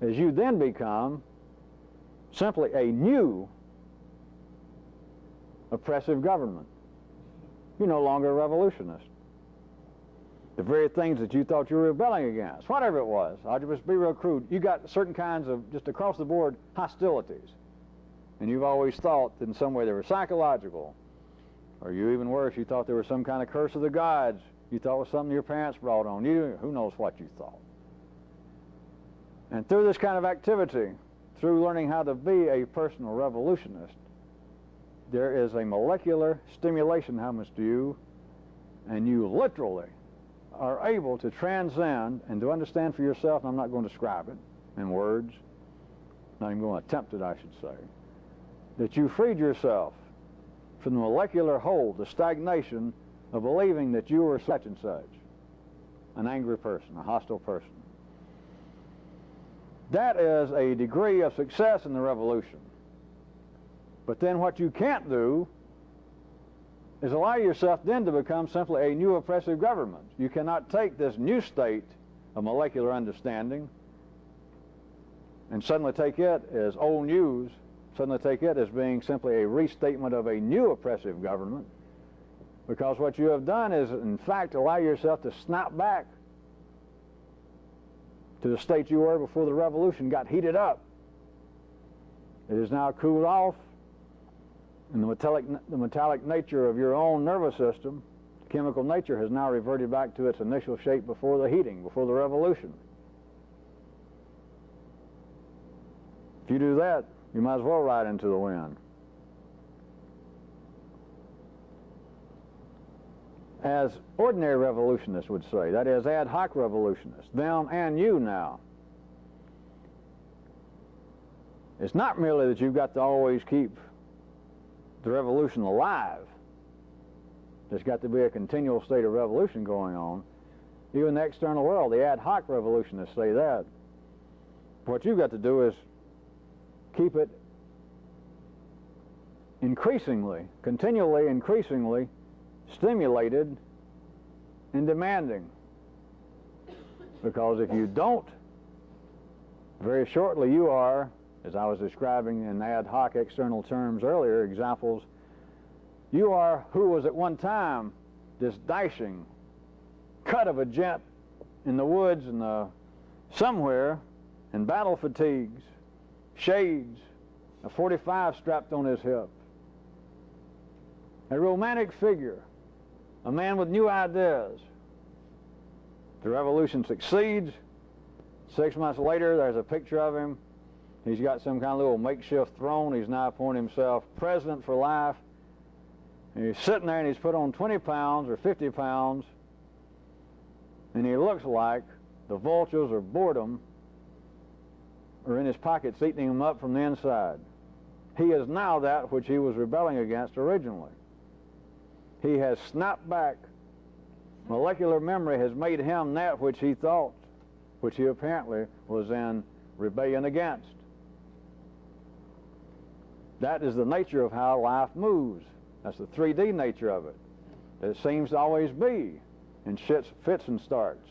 is you then become simply a new oppressive government. You're no longer a revolutionist. The very things that you thought you were rebelling against, whatever it was, I'll just be real crude, you got certain kinds of, just across the board, hostilities. And you've always thought that in some way they were psychological. Or you even worse, you thought there was some kind of curse of the gods. You thought it was something your parents brought on you. Who knows what you thought. And through this kind of activity, through learning how to be a personal revolutionist, there is a molecular stimulation happens to you, and you literally are able to transcend and to understand for yourself, and I'm not going to describe it in words, not even going to attempt it, I should say, that you freed yourself from the molecular hold, the stagnation of believing that you were such and such, an angry person, a hostile person. That is a degree of success in the revolution. But then what you can't do is allow yourself then to become simply a new oppressive government. You cannot take this new state of molecular understanding and suddenly take it as old news, suddenly take it as being simply a restatement of a new oppressive government, because what you have done is, in fact, allow yourself to snap back to the state you were before the revolution got heated up. It is now cooled off, and the metallic nature of your own nervous system, chemical nature, has now reverted back to its initial shape before the heating, before the revolution. If you do that, you might as well ride into the wind. As ordinary revolutionists would say, that is, ad hoc revolutionists, them and you now, it's not merely that you've got to always keep the revolution alive. There's got to be a continual state of revolution going on. Even in the external world, the ad hoc revolutionists say that. What you've got to do is keep it increasingly, continually increasingly stimulated and demanding. Because if you don't, very shortly you are, as I was describing in ad hoc external terms earlier, examples, you are who was at one time this dashing cut of a gent in the woods and somewhere in battle fatigues, shades, a 45 strapped on his hip, a romantic figure, a man with new ideas. The revolution succeeds. 6 months later, there's a picture of him. He's got some kind of little makeshift throne. He's now appointed himself president for life. And he's sitting there and he's put on 20 pounds or 50 pounds. And he looks like the vultures of boredom are in his pockets eating him up from the inside. He is now that which he was rebelling against originally. He has snapped back. Molecular memory has made him that which he thought, which he apparently was in rebellion against. That is the nature of how life moves. That's the 3D nature of it. It seems to always be in fits and starts.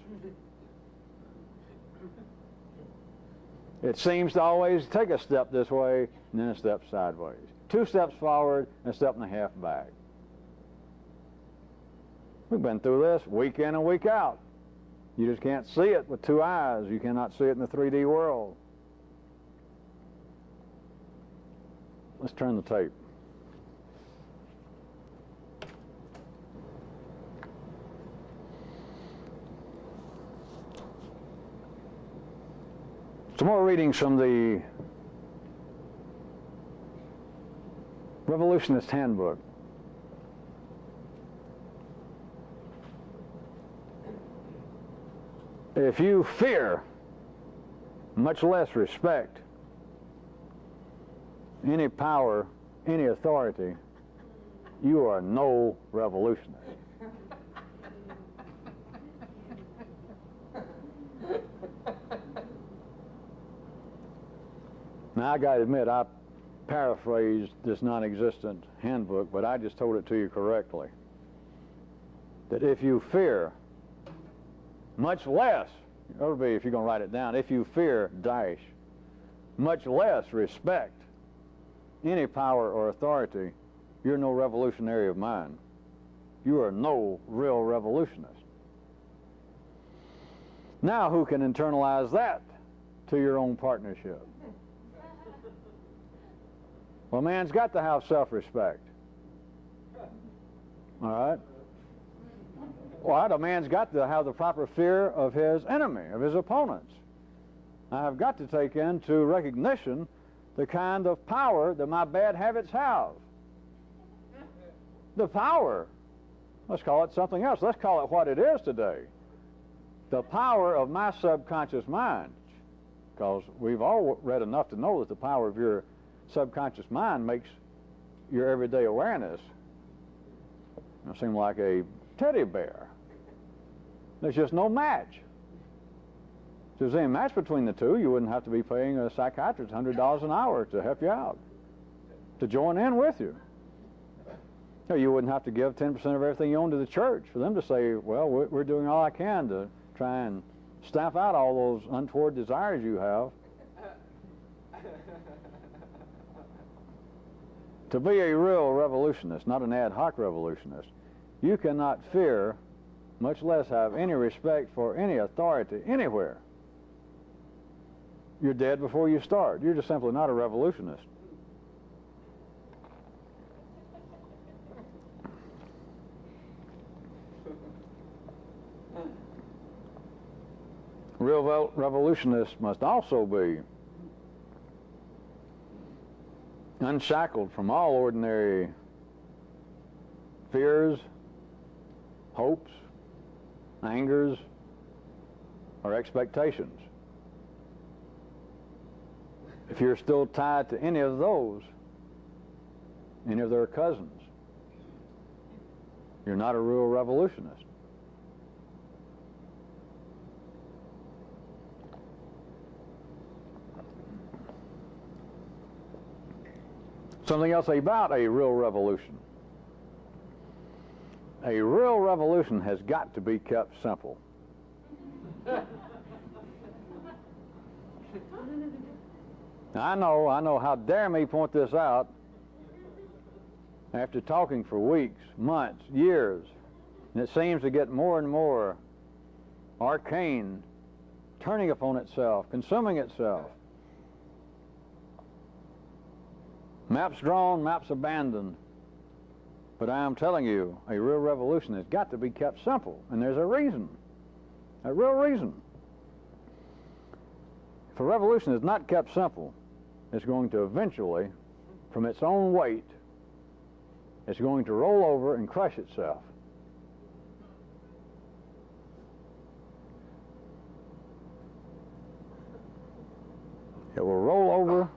It seems to always take a step this way and then a step sideways. 2 steps forward and a step and a half back. We've been through this week in and week out. You just can't see it with 2 eyes. You cannot see it in the 3D world. Let's turn the tape. Some more readings from the Revolutionist Handbook. If you fear, much less respect, any power, any authority, you are no revolutionist. Now, I got to admit, I paraphrased this non-existent handbook, but I just told it to you correctly. That if you fear, much less, it'll be, if you're going to write it down, if you fear, dash, much less respect any power or authority, you're no revolutionary of mind. You are no real revolutionist. Now, who can internalize that to your own partnership? Well, a man's got to have self-respect. All right? Well, a man's got to have the proper fear of his enemy, of his opponents. I have got to take into recognition the kind of power that my bad habits have. The power. Let's call it something else. Let's call it what it is today. The power of my subconscious mind. Because we've all read enough to know that the power of your subconscious mind makes your everyday awareness seem like a teddy bear. There's just no match. If there's any match between the two, you wouldn't have to be paying a psychiatrist $100 an hour to help you out, to join in with you. Or you wouldn't have to give 10% of everything you own to the church for them to say, well, we're doing all I can to try and stamp out all those untoward desires you have. To be a real revolutionist, not an ad hoc revolutionist, you cannot fear, much less have any respect for any authority anywhere. You're dead before you start. You're just simply not a revolutionist. Real revolutionists must also be unshackled from all ordinary fears, hopes, angers, or expectations. If you're still tied to any of those, any of their cousins, you're not a real revolutionist. Something else about a real revolution. A real revolution has got to be kept simple. I know, how dare me point this out after talking for weeks, months, years, and it seems to get more and more arcane, turning upon itself, consuming itself. Maps drawn, maps abandoned. But I am telling you, a real revolution has got to be kept simple, and there's a reason, a real reason. If a revolution is not kept simple, it's going to eventually, from its own weight, it's going to roll over and crush itself. It will roll over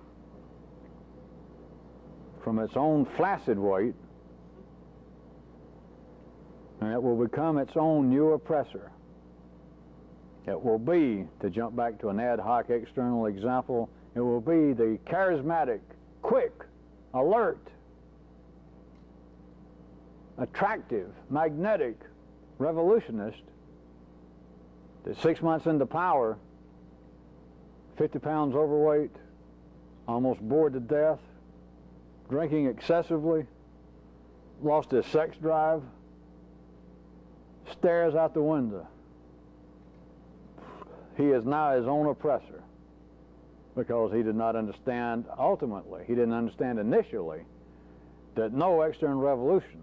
from its own flaccid weight, and it will become its own new oppressor. It will be, to jump back to an ad hoc external example, it will be the charismatic, quick, alert, attractive, magnetic revolutionist that 6 months into power, 50 pounds overweight, almost bored to death, drinking excessively, lost his sex drive, stares out the window. He is now his own oppressor. because he did not understand ultimately, he didn't understand initially that no external revolution,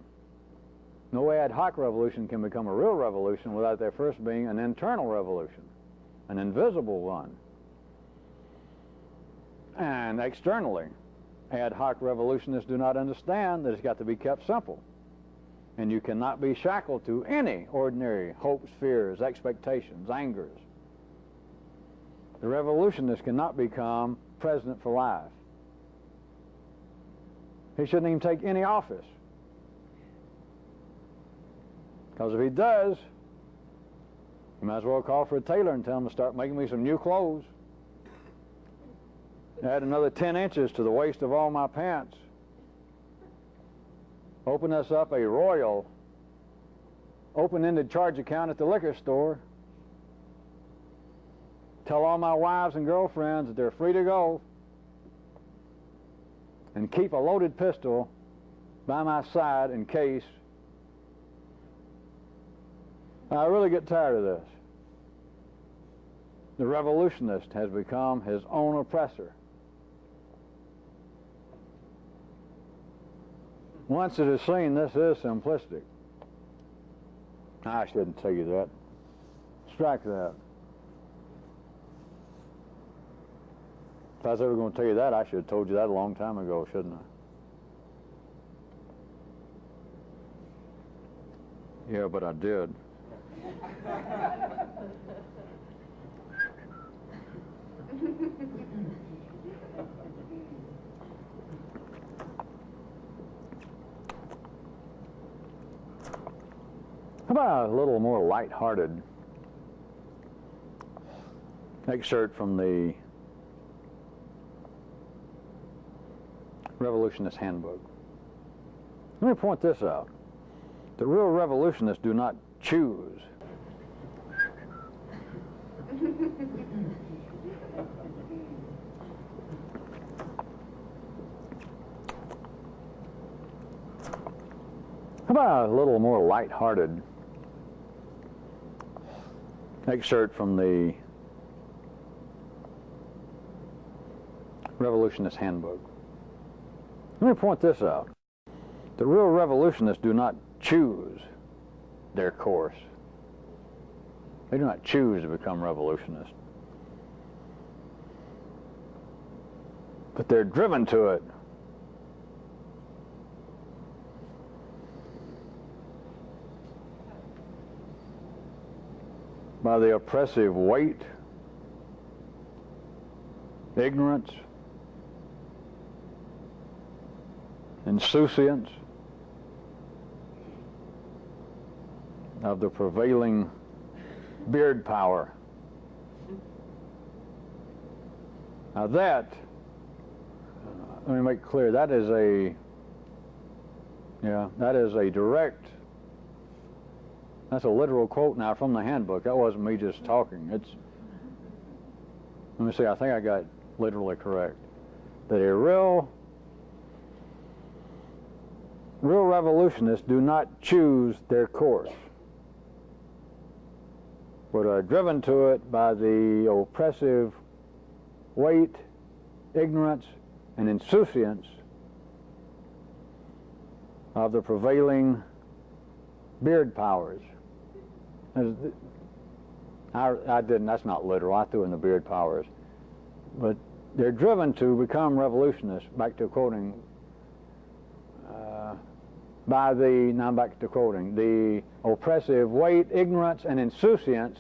no ad hoc revolution can become a real revolution without there first being an internal revolution, an invisible one. And externally, ad hoc revolutionists do not understand that it's got to be kept simple. And you cannot be shackled to any ordinary hopes, fears, expectations, angers. The revolutionist cannot become president for life. He shouldn't even take any office. Because if he does, you might as well call for a tailor and tell him to start making me some new clothes. Add another 10 inches to the waist of all my pants. Open us up a royal open-ended charge account at the liquor store. Tell all my wives and girlfriends that they're free to go. And keep a loaded pistol by my side in case. I really get tired of this. The revolutionist has become his own oppressor. Once it is seen, this is simplistic. I shouldn't tell you that. Strike that. If I was ever going to tell you that, I should have told you that a long time ago, shouldn't I? Yeah, but I did. How about a little more light-hearted excerpt from the Revolutionist Handbook? Let me point this out. The real revolutionists do not choose. How about a little more light-hearted excerpt from the Revolutionist Handbook? Let me point this out. The real revolutionists do not choose their course. They do not choose to become revolutionists. But they're driven to it. By the oppressive weight, ignorance, insouciance of the prevailing beard power. Now that, let me make clear, that is a direct, that's a literal quote now from the handbook. That wasn't me just talking. Let me see, I think I got literally correct. That a real revolutionists do not choose their course, but are driven to it by the oppressive weight, ignorance, and insouciance of the prevailing beard powers. I didn't, that's not literal, I threw in the beard powers. But they're driven to become revolutionists, back to quoting, now back to quoting, the oppressive weight, ignorance, and insouciance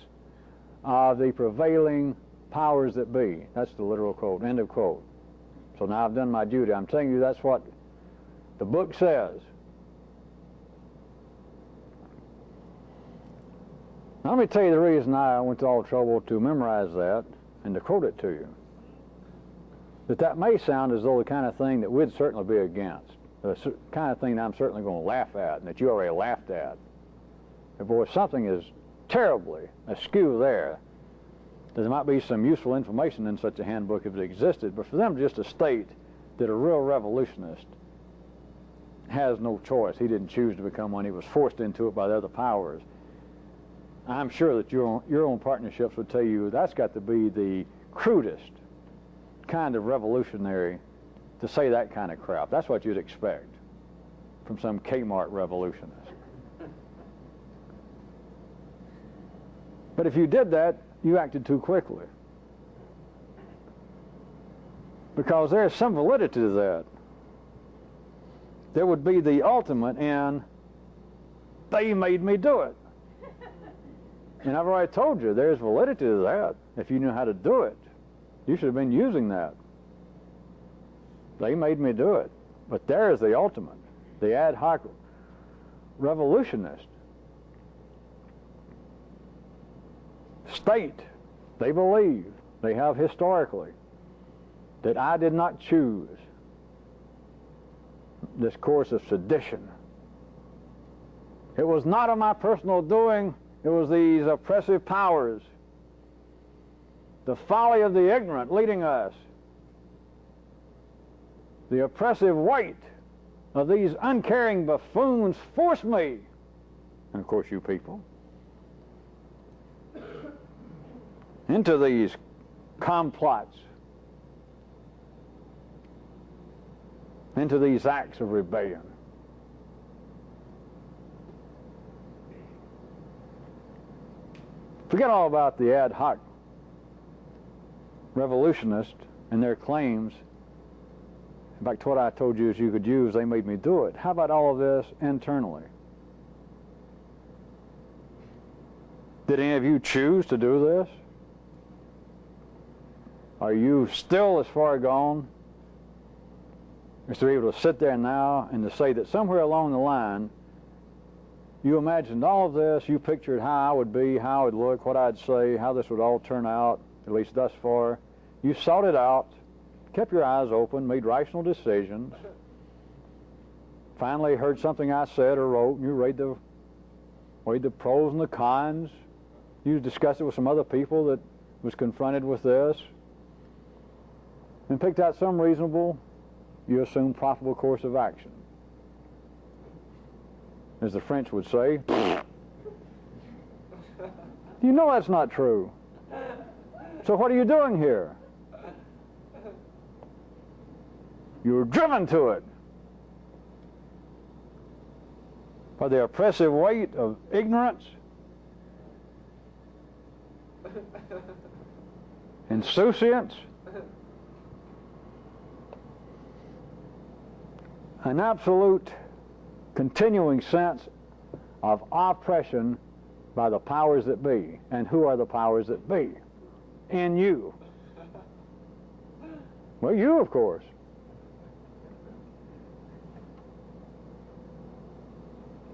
of the prevailing powers that be. That's the literal quote, end of quote. So now I've done my duty. I'm telling you that's what the book says. Now, let me tell you the reason I went to all trouble to memorize that and to quote it to you. That may sound as though the kind of thing that we'd certainly be against, the kind of thing that I'm certainly going to laugh at and that you already laughed at. But boy, something is terribly askew there. There might be some useful information in such a handbook if it existed, but for them just to state that a real revolutionist has no choice, he didn't choose to become one, he was forced into it by the other powers. I'm sure that your own partnerships would tell you that's got to be the crudest kind of revolutionary to say that kind of crap. That's what you'd expect from some Kmart revolutionist. But if you did that, you acted too quickly. Because there's some validity to that. There would be the ultimate in, they made me do it. And I've already told you, there's validity to that. If you knew how to do it, you should have been using that. They made me do it. But there is the ultimate, the ad hoc revolutionist. State, they believe, they have historically, that I did not choose this course of sedition. It was not of my personal doing. It was these oppressive powers, the folly of the ignorant leading us, the oppressive weight of these uncaring buffoons forced me, and of course you people, into these complots, into these acts of rebellion. Forget all about the ad hoc revolutionists and their claims. In fact, what I told you is you could use, they made me do it. How about all of this internally? Did any of you choose to do this? Are you still as far gone as to be able to sit there now and to say that somewhere along the line you imagined all of this, you pictured how I would be, how I would look, what I'd say, how this would all turn out, at least thus far. You sought it out, kept your eyes open, made rational decisions, finally heard something I said or wrote, and you weighed the pros and the cons. You discussed it with some other people that was confronted with this, and picked out some reasonable, you assume, profitable course of action. As the French would say, you know that's not true. So what are you doing here? You were driven to it by the oppressive weight of ignorance, insouciance, an absolute continuing sense of oppression by the powers that be. And who are the powers that be? In you. Well, you, of course.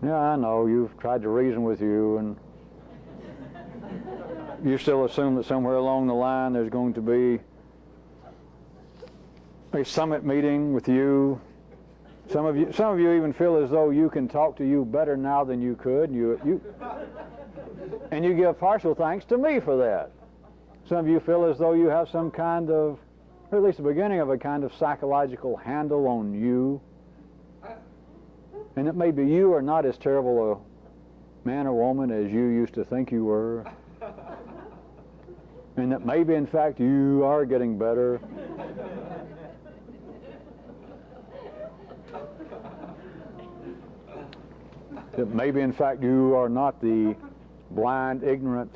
Yeah, I know, you've tried to reason with you, and you still assume that somewhere along the line there's going to be a summit meeting with you. Some of you even feel as though you can talk to you better now than you could. And you give partial thanks to me for that. Some of you feel as though you have some kind of, or at least the beginning of a kind of psychological handle on you. And that maybe you are not as terrible a man or woman as you used to think you were. And that maybe, in fact, you are getting better. That maybe, in fact, you are not the blind, ignorant,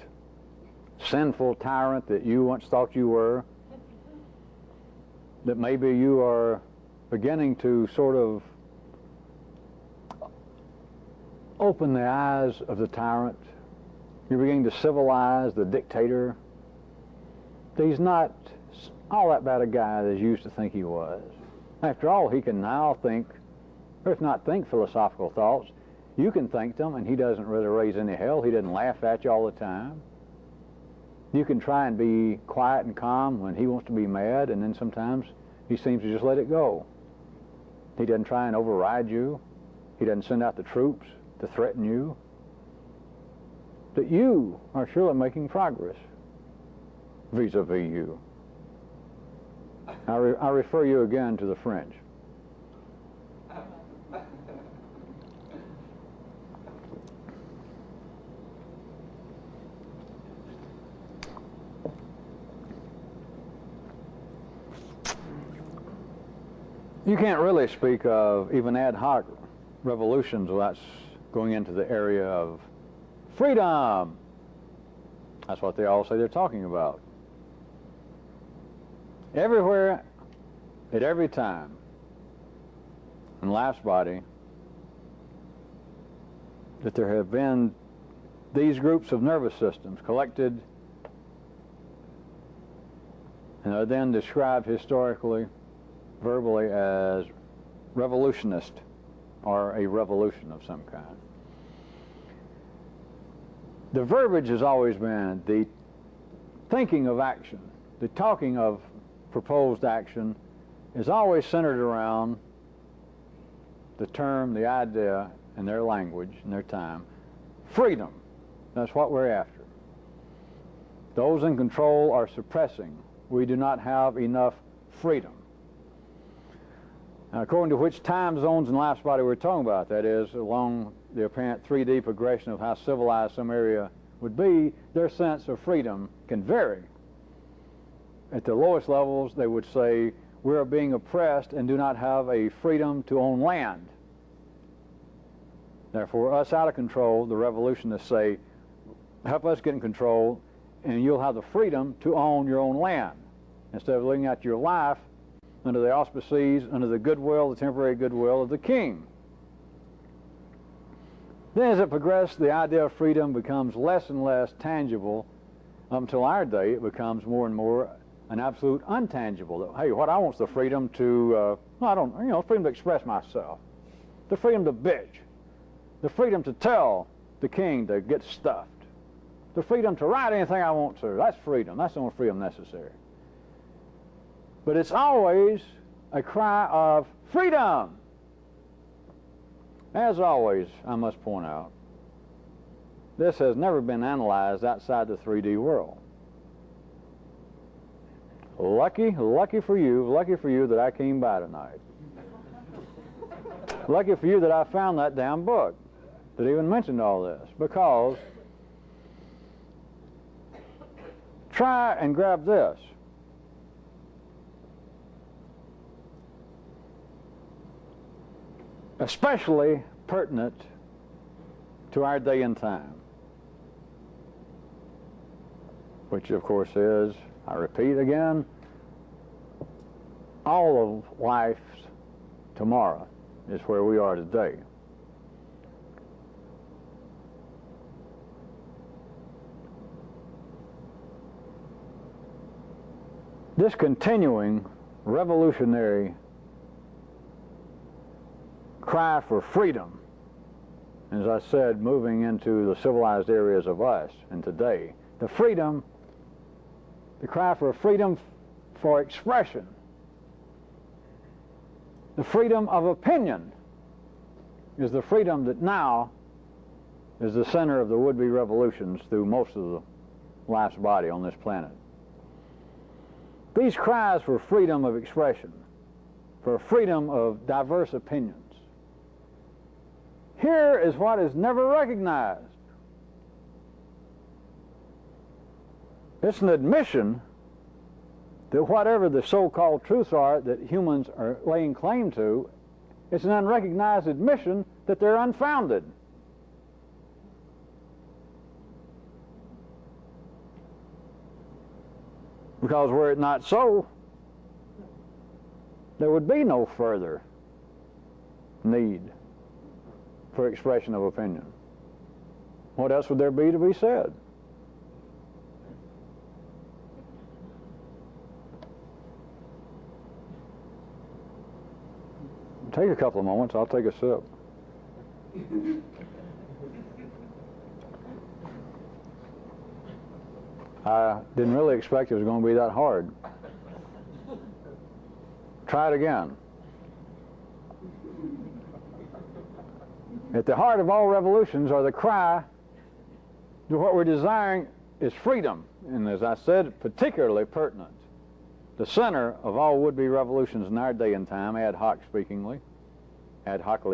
sinful tyrant that you once thought you were. That maybe you are beginning to sort of open the eyes of the tyrant. You're beginning to civilize the dictator. He's not all that bad a guy as you used to think he was. After all, he can now think, or if not think philosophical thoughts, you can think them, and he doesn't really raise any hell. He doesn't laugh at you all the time. You can try and be quiet and calm when he wants to be mad, and then sometimes he seems to just let it go. He doesn't try and override you. He doesn't send out the troops to threaten you. That you are surely making progress vis-a-vis you. I refer you again to the French. You can't really speak of even ad hoc revolutions without going into the area of freedom. That's what they all say they're talking about. Everywhere, at every time, in life's body, that there have been these groups of nervous systems collected and are then described historically, verbally, as revolutionist or a revolution of some kind. The verbiage has always been the thinking of action, the talking of proposed action is always centered around the term, the idea, in their language, in their time, freedom. That's what we're after. Those in control are suppressing. We do not have enough freedom. Now, according to which time zones in life's body we're talking about, that is, along the apparent 3D progression of how civilized some area would be, their sense of freedom can vary. At the lowest levels, they would say, we are being oppressed and do not have a freedom to own land. Therefore, us out of control, the revolutionists say, help us get in control, and you'll have the freedom to own your own land, instead of living out your life under the auspices, under the goodwill, the temporary goodwill of the king. Then as it progresses, the idea of freedom becomes less and less tangible. Up until our day, it becomes more and more an absolute untangible. Hey, what I want is the freedom to, freedom to express myself, the freedom to bitch, the freedom to tell the king to get stuffed, the freedom to write anything I want to. That's freedom. That's the only freedom necessary. But it's always a cry of freedom. As always, I must point out, this has never been analyzed outside the 3D world. Lucky for you that I came by tonight. Lucky for you that I found that damn book that even mentioned all this, because try and grab this. Especially pertinent to our day and time, which of course is, I repeat again, all of life's tomorrow is where we are today. This continuing revolutionary cry for freedom, as I said, moving into the civilized areas of us and today, the cry for freedom for expression, the freedom of opinion, is the freedom that now is the center of the would-be revolutions through most of the life's body on this planet. These cries for freedom of expression, for freedom of diverse opinions, here is what is never recognized. It's an admission that whatever the so-called truths are that humans are laying claim to, it's an unrecognized admission that they're unfounded. Because were it not so, there would be no further need for expression of opinion. What else would there be to be said? Take a couple of moments, I'll take a sip. I didn't really expect it was going to be that hard. Try it again. At the heart of all revolutions are the cry to what we're desiring is freedom. And as I said, particularly pertinent. The center of all would-be revolutions in our day and time, ad hocly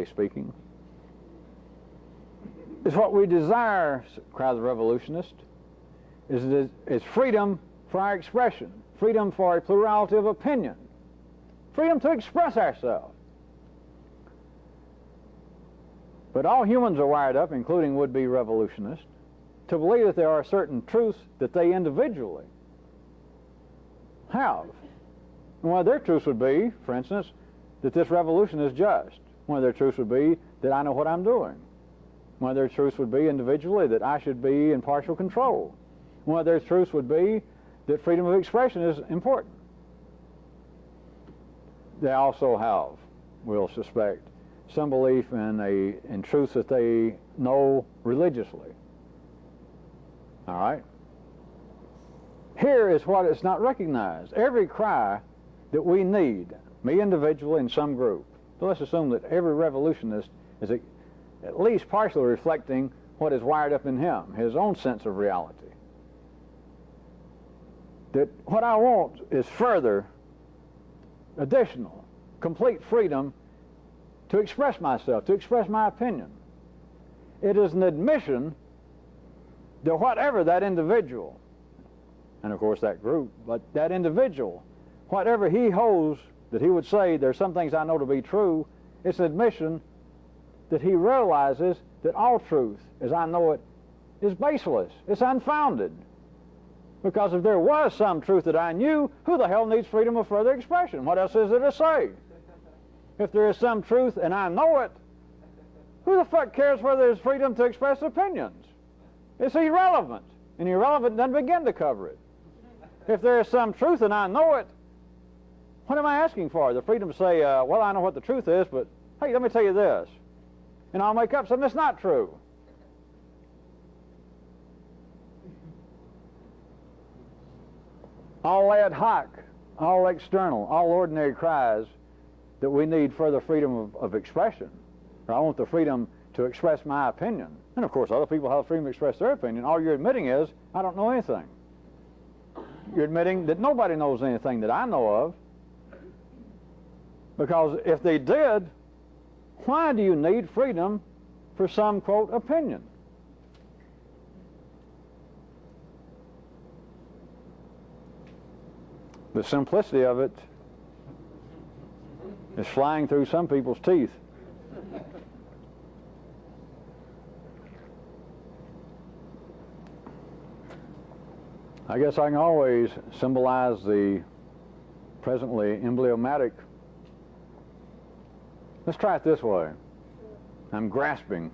speaking, is what we desire, cry the revolutionist, is freedom for our expression, freedom for a plurality of opinion, freedom to express ourselves. But all humans are wired up, including would-be revolutionists, to believe that there are certain truths that they individually have. And one of their truths would be, for instance, that this revolution is just. One of their truths would be that I know what I'm doing. One of their truths would be individually that I should be in partial control. One of their truths would be that freedom of expression is important. They also have, we'll suspect, some belief in truths that they know religiously. All right? Here is what is not recognized. Every cry that we need, me individually and some group, so let's assume that every revolutionist is at least partially reflecting what is wired up in him, his own sense of reality. That what I want is further, additional, complete freedom to express myself, to express my opinion. It is an admission that whatever that individual, and of course that group, but that individual, whatever he holds that he would say, there's some things I know to be true, it's an admission that he realizes that all truth, as I know it, is baseless. It's unfounded. Because if there was some truth that I knew, who the hell needs freedom of further expression? What else is there to say? If there is some truth and I know it, who the fuck cares whether there's freedom to express opinions? It's irrelevant. And irrelevant doesn't begin to cover it. If there is some truth and I know it, what am I asking for? The freedom to say, well, I know what the truth is, but hey, let me tell you this. And I'll make up something that's not true. All ad hoc, all external, all ordinary cries that we need further freedom of expression. Or I want the freedom to express my opinion. And of course, other people have the freedom to express their opinion. All you're admitting is, I don't know anything. You're admitting that nobody knows anything that I know of. Because if they did, why do you need freedom for some, quote, opinion? The simplicity of it is flying through some people's teeth. I guess I can always symbolize the presently emblematic. Let's try it this way. I'm grasping.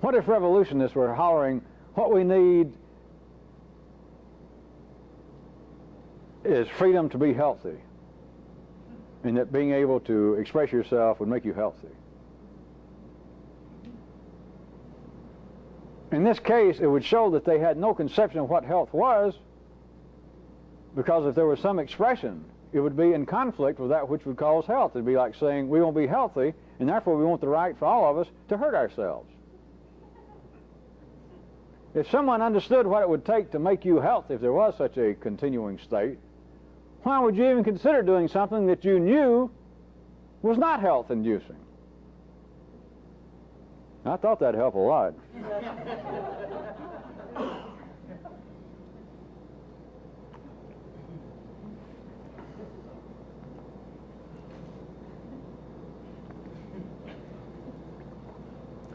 What if revolutionists were hollering, what we need is freedom to be healthy, and that being able to express yourself would make you healthy? In this case, it would show that they had no conception of what health was, because if there was some expression, it would be in conflict with that which would cause health. It would be like saying, we won't be healthy, and therefore we want the right for all of us to hurt ourselves. If someone understood what it would take to make you healthy, if there was such a continuing state, why would you even consider doing something that you knew was not health-inducing? I thought that'd help a lot.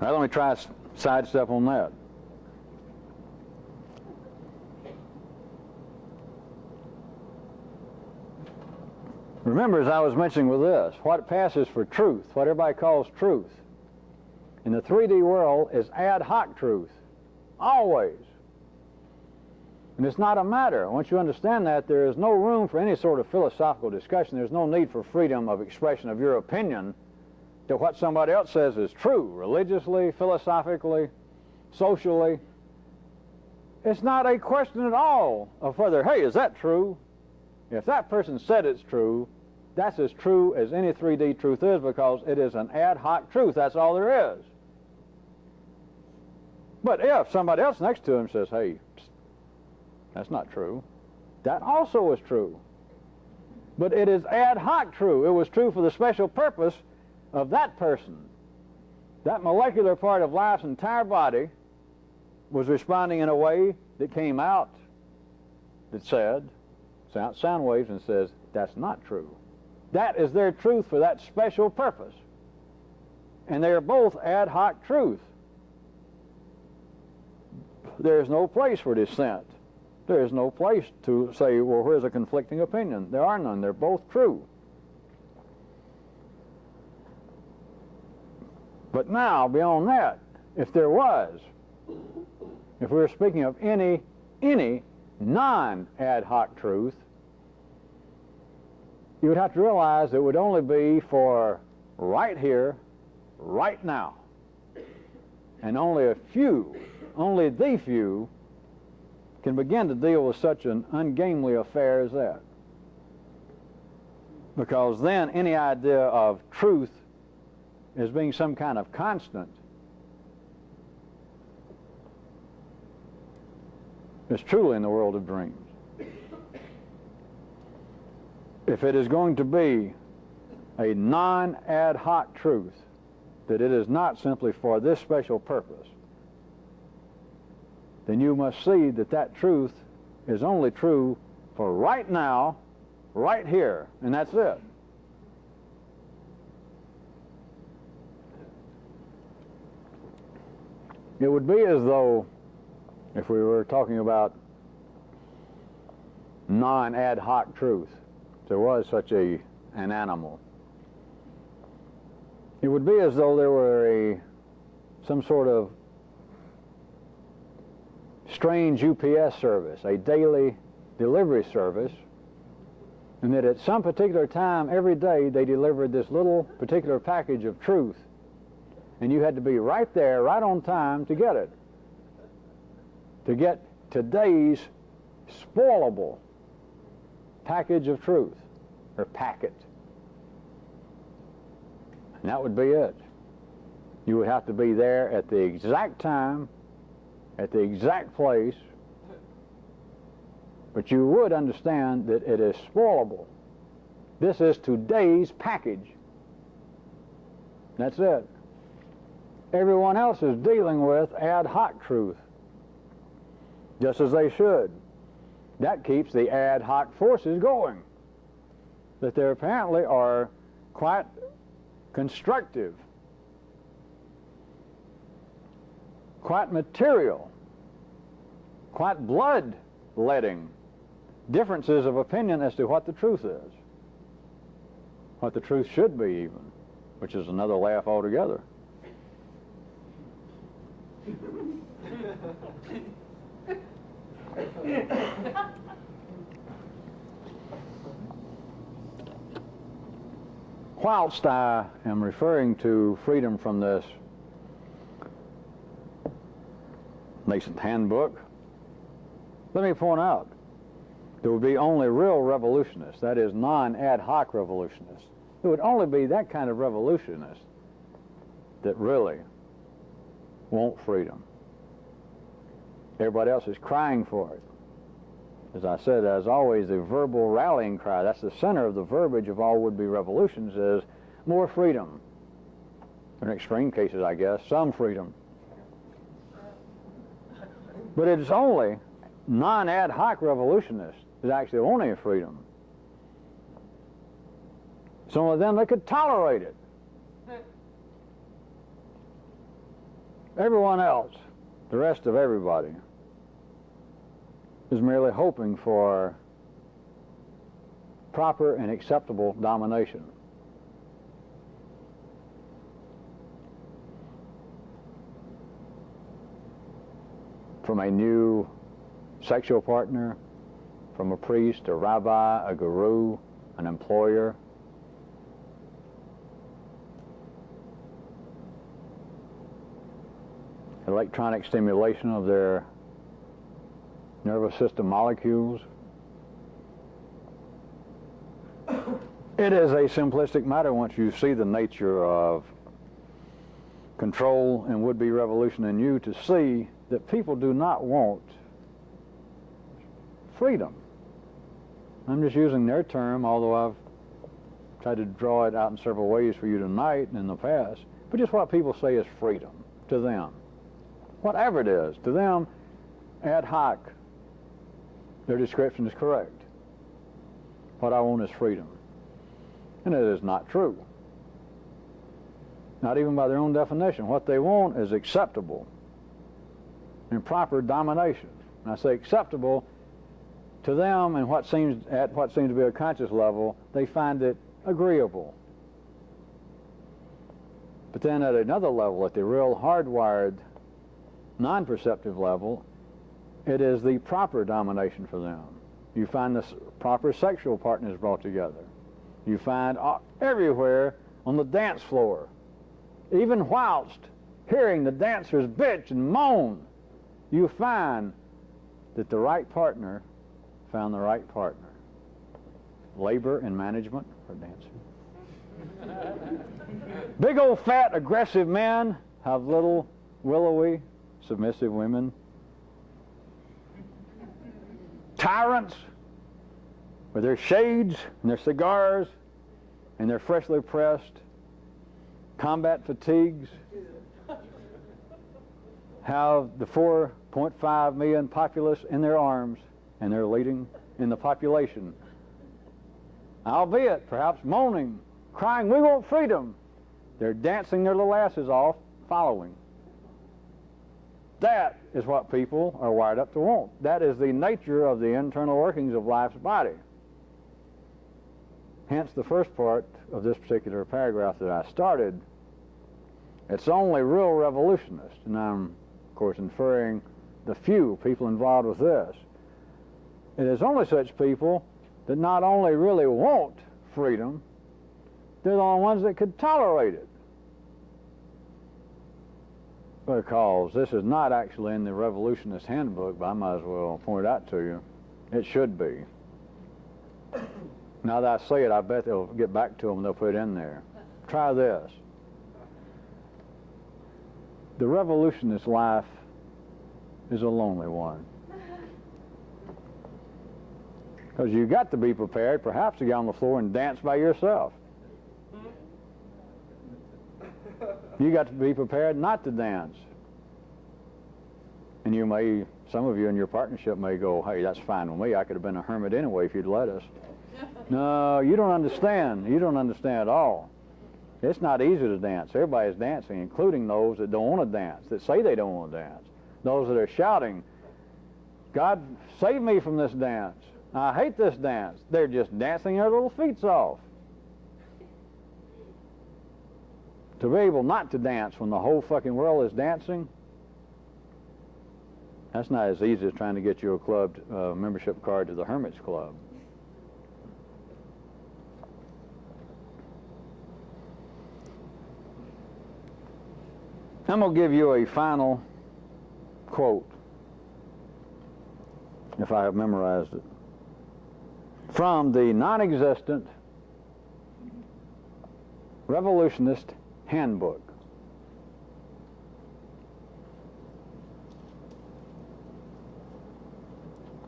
All right, let me try a sidestep on that. Remember, as I was mentioning with this, what passes for truth, what everybody calls truth, in the 3D world is ad hoc truth, always. And it's not a matter. Once you understand that, there is no room for any sort of philosophical discussion. There's no need for freedom of expression of your opinion that what somebody else says is true, religiously, philosophically, socially. It's not a question at all of whether, hey, is that true? If that person said it's true, that's as true as any 3D truth is, because it is an ad hoc truth. That's all there is. But if somebody else next to him says, hey, that's not true, that also is true. But it is ad hoc true. It was true for the special purpose of that person. That molecular part of life's entire body was responding in a way that came out, that said, sound waves and says, that's not true. That is their truth for that special purpose. And they are both ad hoc truth. There is no place for dissent. There is no place to say, well, where's a conflicting opinion? There are none. They're both true. But now, beyond that, if there was, if we were speaking of any non-ad hoc truth, you would have to realize it would only be for right here, right now. And only a few, only the few, can begin to deal with such an ungainly affair as that. Because then any idea of truth as being some kind of constant is truly in the world of dreams. If it is going to be a non-ad hoc truth, that it is not simply for this special purpose, then you must see that that truth is only true for right now, right here, and that's it. It would be as though, if we were talking about non-ad hoc truth, there was such an animal, it would be as though there were some sort of strange UPS service, a daily delivery service, and that at some particular time every day they delivered this little particular package of truth, and you had to be right there, right on time to get it, to get today's spoilable package of truth, or packet. And that would be it. You would have to be there at the exact time, at the exact place, but you would understand that it is spoilable. This is today's package. That's it. Everyone else is dealing with ad hoc truth, just as they should. That keeps the ad hoc forces going, that there apparently are quite constructive, quite material, quite blood-letting differences of opinion as to what the truth is, what the truth should be even, which is another laugh altogether. Whilst I am referring to freedom from this nascent handbook, let me point out there would be only real revolutionists, that is non-ad hoc revolutionists. It would only be that kind of revolutionist that really want freedom. Everybody else is crying for it. As I said, as always, the verbal rallying cry, that's the center of the verbiage of all would-be revolutions, is more freedom. In extreme cases, I guess, some freedom. But it's only non-ad hoc revolutionists that actually want any freedom. Some of them, they could tolerate it. Everyone else, the rest of everybody, is merely hoping for proper and acceptable domination. From a new sexual partner, from a priest, a rabbi, a guru, an employer, electronic stimulation of their nervous system molecules. It is a simplistic matter once you see the nature of control and would-be revolution in you to see that people do not want freedom. I'm just using their term, although I've tried to draw it out in several ways for you tonight and in the past, but just what people say is freedom to them. Whatever it is, to them, ad hoc, their description is correct. What I want is freedom. And it is not true. Not even by their own definition. What they want is acceptable and proper domination. And I say acceptable to them, and what seems to be a conscious level, they find it agreeable. But then at another level, at the real hardwired, non-perceptive level, it is the proper domination for them. You find the proper sexual partners brought together. You find everywhere on the dance floor, even whilst hearing the dancers bitch and moan, you find that the right partner found the right partner. Labor and management for dancing. Big old fat aggressive men have little willowy submissive women. Tyrants with their shades and their cigars and their freshly pressed combat fatigues have the 4.5 million populace in their arms, and they're leading in the population, albeit perhaps moaning, crying, "We want freedom." They're dancing their little asses off, following. That is what people are wired up to want. That is the nature of the internal workings of life's body. Hence the first part of this particular paragraph that I started. It's only real revolutionists, and I'm, of course, inferring the few people involved with this. It is only such people that not only really want freedom, they're the only ones that could tolerate it. Because this is not actually in the Revolutionist Handbook, but I might as well point it out to you. It should be. Now that I say it, I bet they'll get back to them and they'll put it in there. Try this. The revolutionist life is a lonely one. Because you've got to be prepared, perhaps, to get on the floor and dance by yourself. You got to be prepared not to dance. And you may, some of you in your partnership may go, "Hey, that's fine with me. I could have been a hermit anyway if you'd let us." No, you don't understand. You don't understand at all. It's not easy to dance. Everybody's dancing, including those that don't want to dance, that say they don't want to dance. Those that are shouting, "God, save me from this dance. I hate this dance." They're just dancing their little feet off. To be able not to dance when the whole fucking world is dancing, that's not as easy as trying to get you a club membership card to the Hermit's Club. I'm going to give you a final quote, if I have memorized it, from the non-existent Revolutionist Handbook.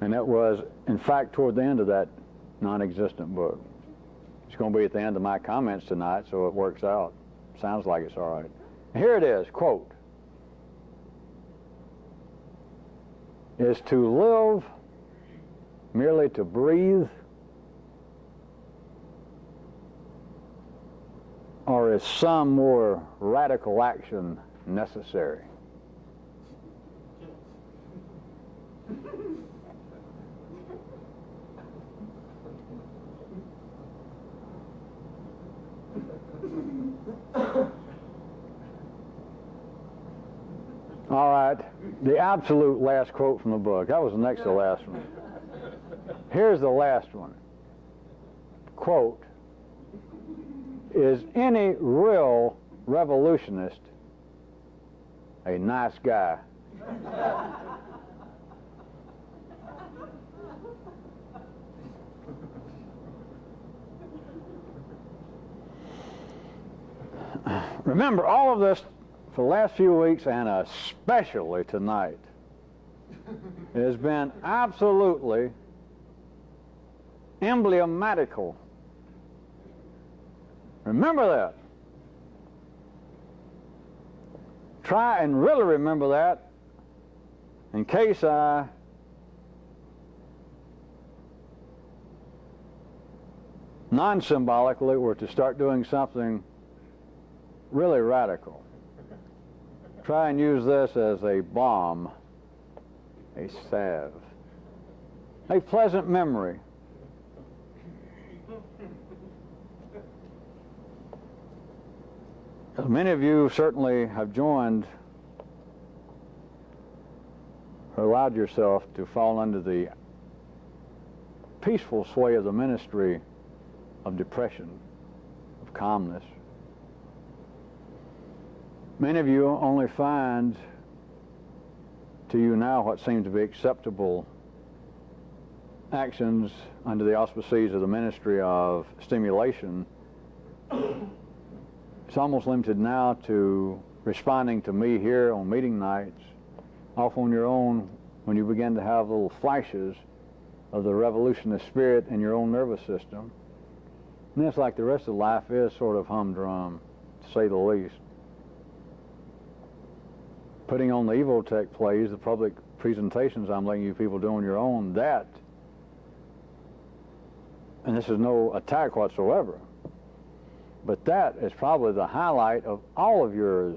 And it was, in fact, toward the end of that non-existent book. It's going to be at the end of my comments tonight, so it works out. Sounds like it's all right. Here it is, quote, "Is to live merely to breathe, or is some more radical action necessary?" All right, the absolute last quote from the book. That was the next to the last one. Here's the last one. Quote, "Is any real revolutionist a nice guy?" Remember, all of this for the last few weeks, and especially tonight, it has been absolutely emblematical. Remember that. Try and really remember that, in case I non-symbolically, we're to start doing something really radical. Try and use this as a balm, a salve, a pleasant memory. Many of you certainly have joined or allowed yourself to fall under the peaceful sway of the ministry of depression, of calmness. Many of you only find to you now what seems to be acceptable actions under the auspices of the ministry of stimulation. It's almost limited now to responding to me here on meeting nights, off on your own when you begin to have little flashes of the revolutionist spirit in your own nervous system. And it's like the rest of life is sort of humdrum, to say the least. Putting on the Evotech plays, the public presentations I'm letting you people do on your own, that, and this is no attack whatsoever, but that is probably the highlight of all of your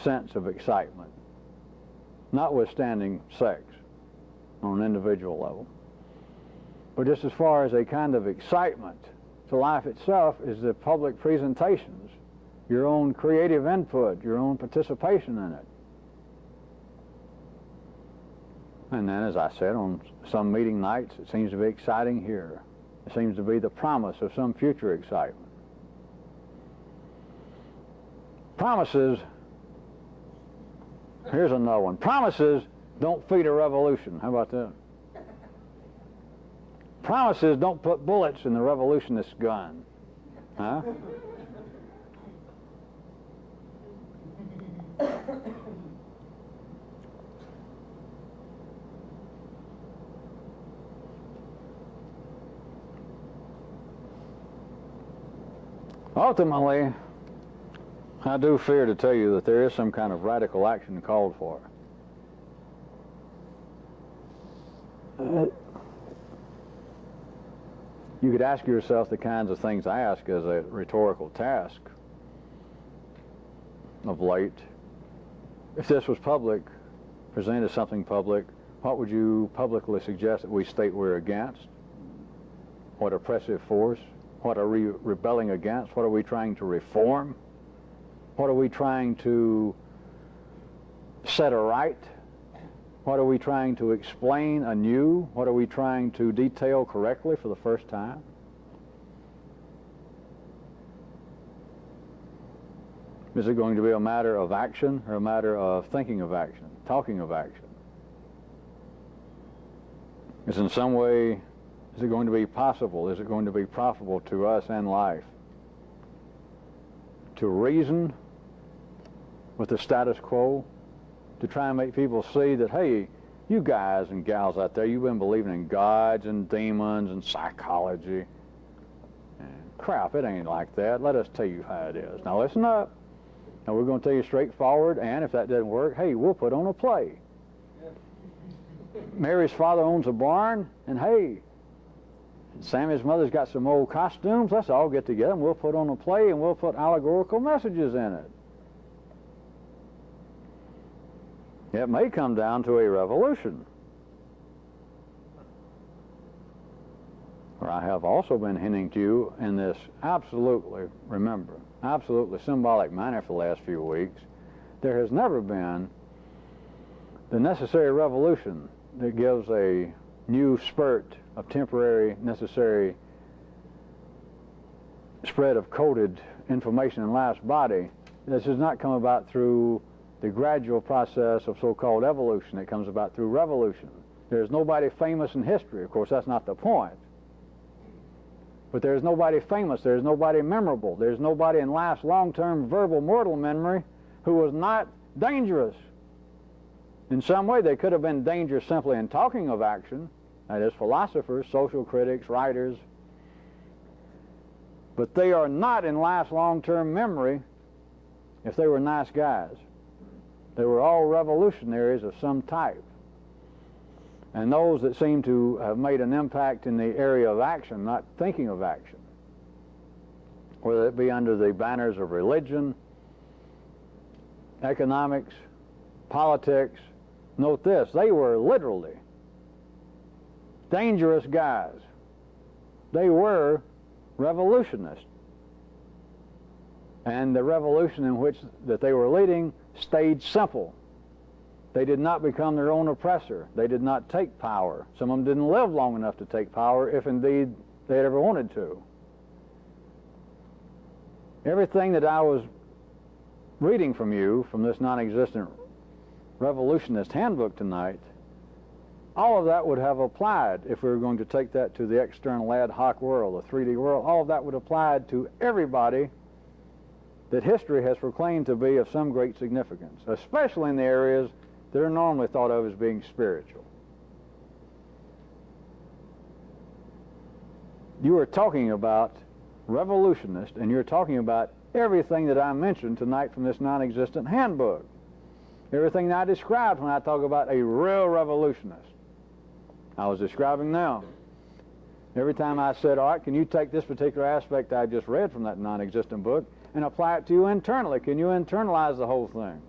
sense of excitement, notwithstanding sex on an individual level. But just as far as a kind of excitement to life itself is the public presentations, your own creative input, your own participation in it. And then, as I said, on some meeting nights, it seems to be exciting here. It seems to be the promise of some future excitement. Promises, here's another one. Promises don't feed a revolution. How about that? Promises don't put bullets in the revolutionist's gun. Huh? Ultimately, I do fear to tell you that there is some kind of radical action called for. You could ask yourself the kinds of things I ask as a rhetorical task of late. If this was public, presented as something public, what would you publicly suggest that we state we're against? What oppressive force? What are we rebelling against? What are we trying to reform? What are we trying to set aright? What are we trying to explain anew? What are we trying to detail correctly for the first time? Is it going to be a matter of action or a matter of thinking of action, talking of action? Is in some way, is it going to be possible? Is it going to be profitable to us and life to reason with the status quo, to try and make people see that, hey, you guys and gals out there, you've been believing in gods and demons and psychology. And crap, it ain't like that. Let us tell you how it is. Now listen up. Now we're going to tell you straightforward, and if that doesn't work, hey, we'll put on a play. Mary's father owns a barn, and hey, Sammy's mother's got some old costumes. Let's all get together and we'll put on a play and we'll put allegorical messages in it. It may come down to a revolution. Or I have also been hinting to you in this absolutely, remember, absolutely symbolic manner for the last few weeks, there has never been the necessary revolution that gives a new spurt of temporary necessary spread of coded information in life's body. This has not come about through the gradual process of so-called evolution. It comes about through revolution. There's nobody famous in history. Of course, that's not the point. But there's nobody famous. There's nobody memorable. There's nobody in life's long-term verbal mortal memory who was not dangerous. In some way, they could have been dangerous simply in talking of action. That is, philosophers, social critics, writers. But they are not in life's long-term memory if they were nice guys. They were all revolutionaries of some type. and those that seem to have made an impact in the area of action, not thinking of action, whether it be under the banners of religion, economics, politics. Note this, they were literally dangerous guys. They were revolutionists. And the revolution in which that they were leading stayed simple. They did not become their own oppressor. They did not take power. Some of them didn't live long enough to take power, if indeed they had ever wanted to. Everything that I was reading from you, from this non-existent revolutionist handbook tonight, all of that would have applied if we were going to take that to the external ad hoc world, the 3D world. All of that would apply to everybody that history has proclaimed to be of some great significance, especially in the areas that are normally thought of as being spiritual. You are talking about revolutionists, and you're talking about everything that I mentioned tonight from this non-existent handbook. Everything that I described when I talk about a real revolutionist, I was describing them. Every time I said, all right, can you take this particular aspect I just read from that non-existent book and apply it to you internally? Can you internalize the whole thing?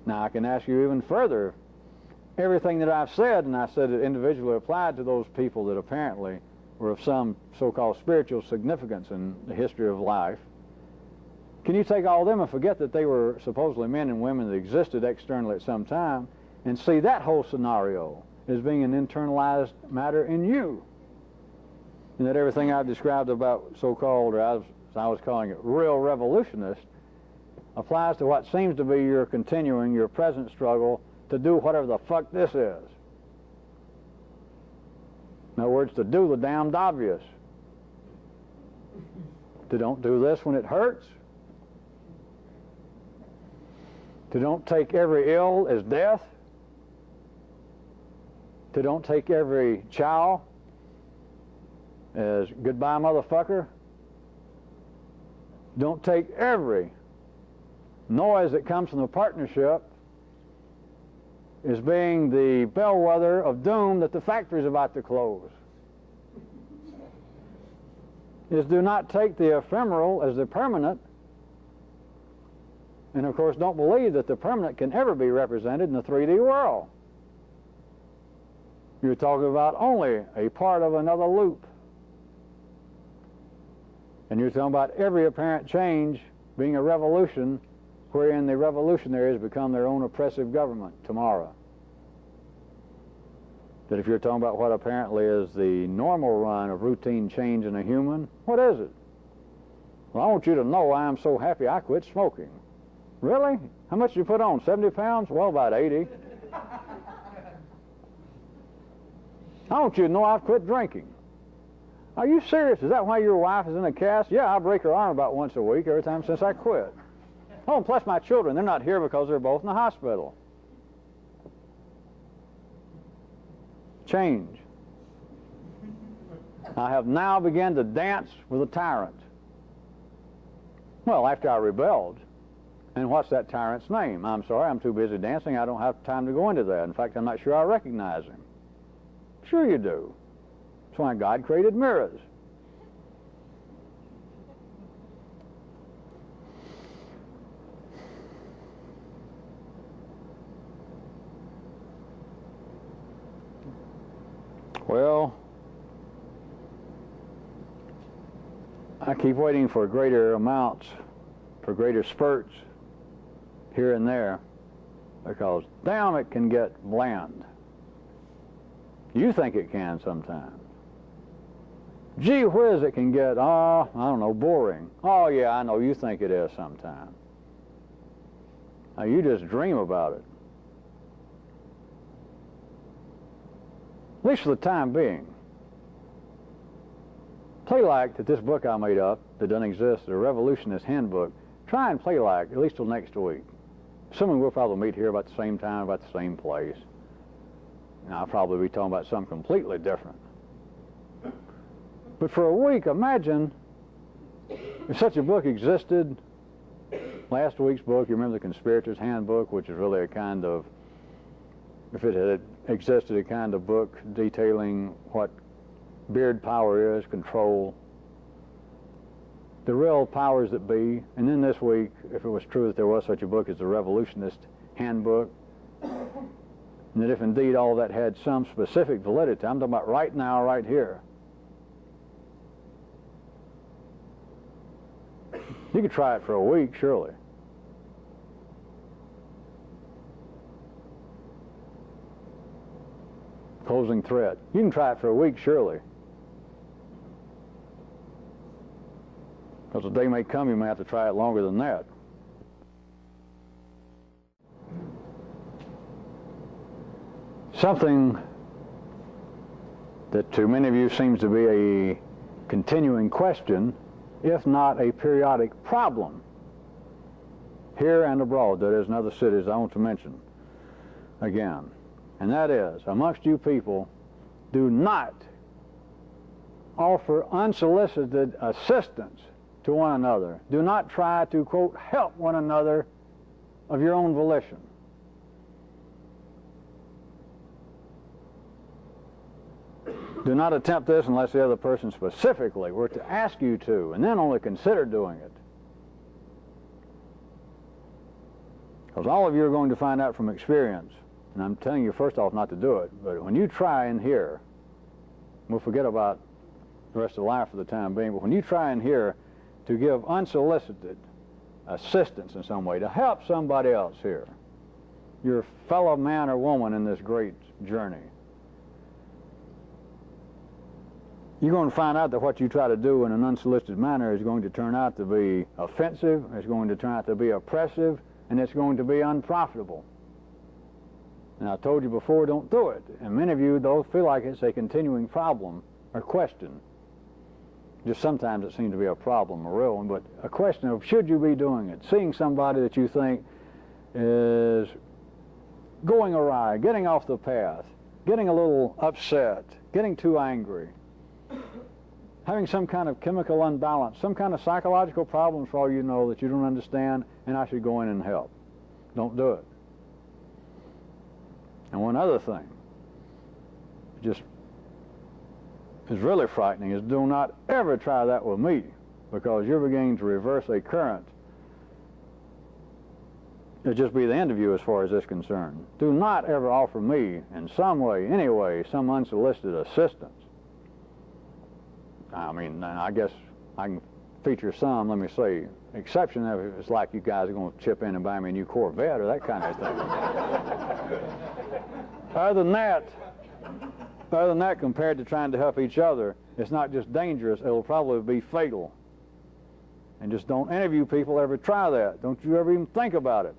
Now, I can ask you even further. Everything that I've said, and I said it individually applied to those people that apparently were of some so-called spiritual significance in the history of life, can you take all of them and forget that they were supposedly men and women that existed externally at some time and see that whole scenario as being an internalized matter in you? And that everything I've described about so-called, or as I was calling it, real revolutionists, applies to what seems to be your continuing, your present struggle to do whatever the fuck this is. In other words, to do the damned obvious. To don't do this when it hurts. To don't take every ill as death. To don't take every chow as goodbye, motherfucker. Don't take every noise that comes from the partnership as being the bellwether of doom that the factory's about to close. Is do not take the ephemeral as the permanent, and of course don't believe that the permanent can ever be represented in the 3D world. You're talking about only a part of another loop. And you're talking about every apparent change being a revolution, wherein the revolutionaries become their own oppressive government tomorrow. That if you're talking about what apparently is the normal run of routine change in a human, what is it? Well, I want you to know I am so happy I quit smoking. Really? How much did you put on? 70 pounds? Well, about 80. I want you to know I've quit drinking. Are you serious? Is that why your wife is in a cast? Yeah, I break her arm about once a week every time since I quit. Oh, and plus my children, they're not here because they're both in the hospital. Change. I have now begun to dance with a tyrant. Well, after I rebelled. And what's that tyrant's name? I'm sorry, I'm too busy dancing. I don't have time to go into that. In fact, I'm not sure I recognize him. Sure you do. That's why God created mirrors. Well, I keep waiting for greater amounts, for greater spurts here and there, because damn, it can get bland. You think it can sometimes. Gee whiz, it can get, I don't know, boring. Oh yeah, I know you think it is sometimes. Now you just dream about it. At least for the time being. Play like that this book I made up that doesn't exist, the Revolutionist Handbook, try and play like at least till next week. Assuming we'll probably meet here about the same time, about the same place. And I'll probably be talking about something completely different. But for a week, imagine if such a book existed. Last week's book, you remember the Conspirator's Handbook, which is really a kind of if it had existed, a kind of book detailing what beard power is, control, the real powers that be. And then this week, if it was true that there was such a book as the Revolutionist Handbook, and that if indeed all that had some specific validity, I'm talking about right now, right here, you could try it for a week, surely. Closing thread. You can try it for a week, surely. Because the day may come you may have to try it longer than that. Something that to many of you seems to be a continuing question, if not a periodic problem, here and abroad, that is, in other cities I want to mention again. And that is, amongst you people, do not offer unsolicited assistance to one another. Do not try to, quote, help one another of your own volition. Do not attempt this unless the other person specifically were to ask you to, and then only consider doing it. Because all of you are going to find out from experience, and I'm telling you first off not to do it, but when you try in here, we'll forget about the rest of life for the time being, but when you try in here to give unsolicited assistance in some way, to help somebody else here, your fellow man or woman in this great journey, you're going to find out that what you try to do in an unsolicited manner is going to turn out to be offensive, it's going to turn out to be oppressive, and it's going to be unprofitable. And I told you before, don't do it. And many of you, though, feel like it's a continuing problem or question. Just sometimes it seems to be a problem, a real one, but a question of should you be doing it? Seeing somebody that you think is going awry, getting off the path, getting a little upset, getting too angry, having some kind of chemical unbalance, some kind of psychological problems for all you know that you don't understand, and I should go in and help. Don't do it. And one other thing, just is really frightening, is do not ever try that with me, because you're beginning to reverse a current. It'll just be the end of you as far as this is concerned. Do not ever offer me in some way, any way, some unsolicited assistance. I mean, I guess I can feature some, let me say, exception if it's like you guys are going to chip in and buy me a new Corvette or that kind of thing. Other than that, compared to trying to help each other, it's not just dangerous, it'll probably be fatal. And just don't any of you people ever try that. Don't you ever even think about it.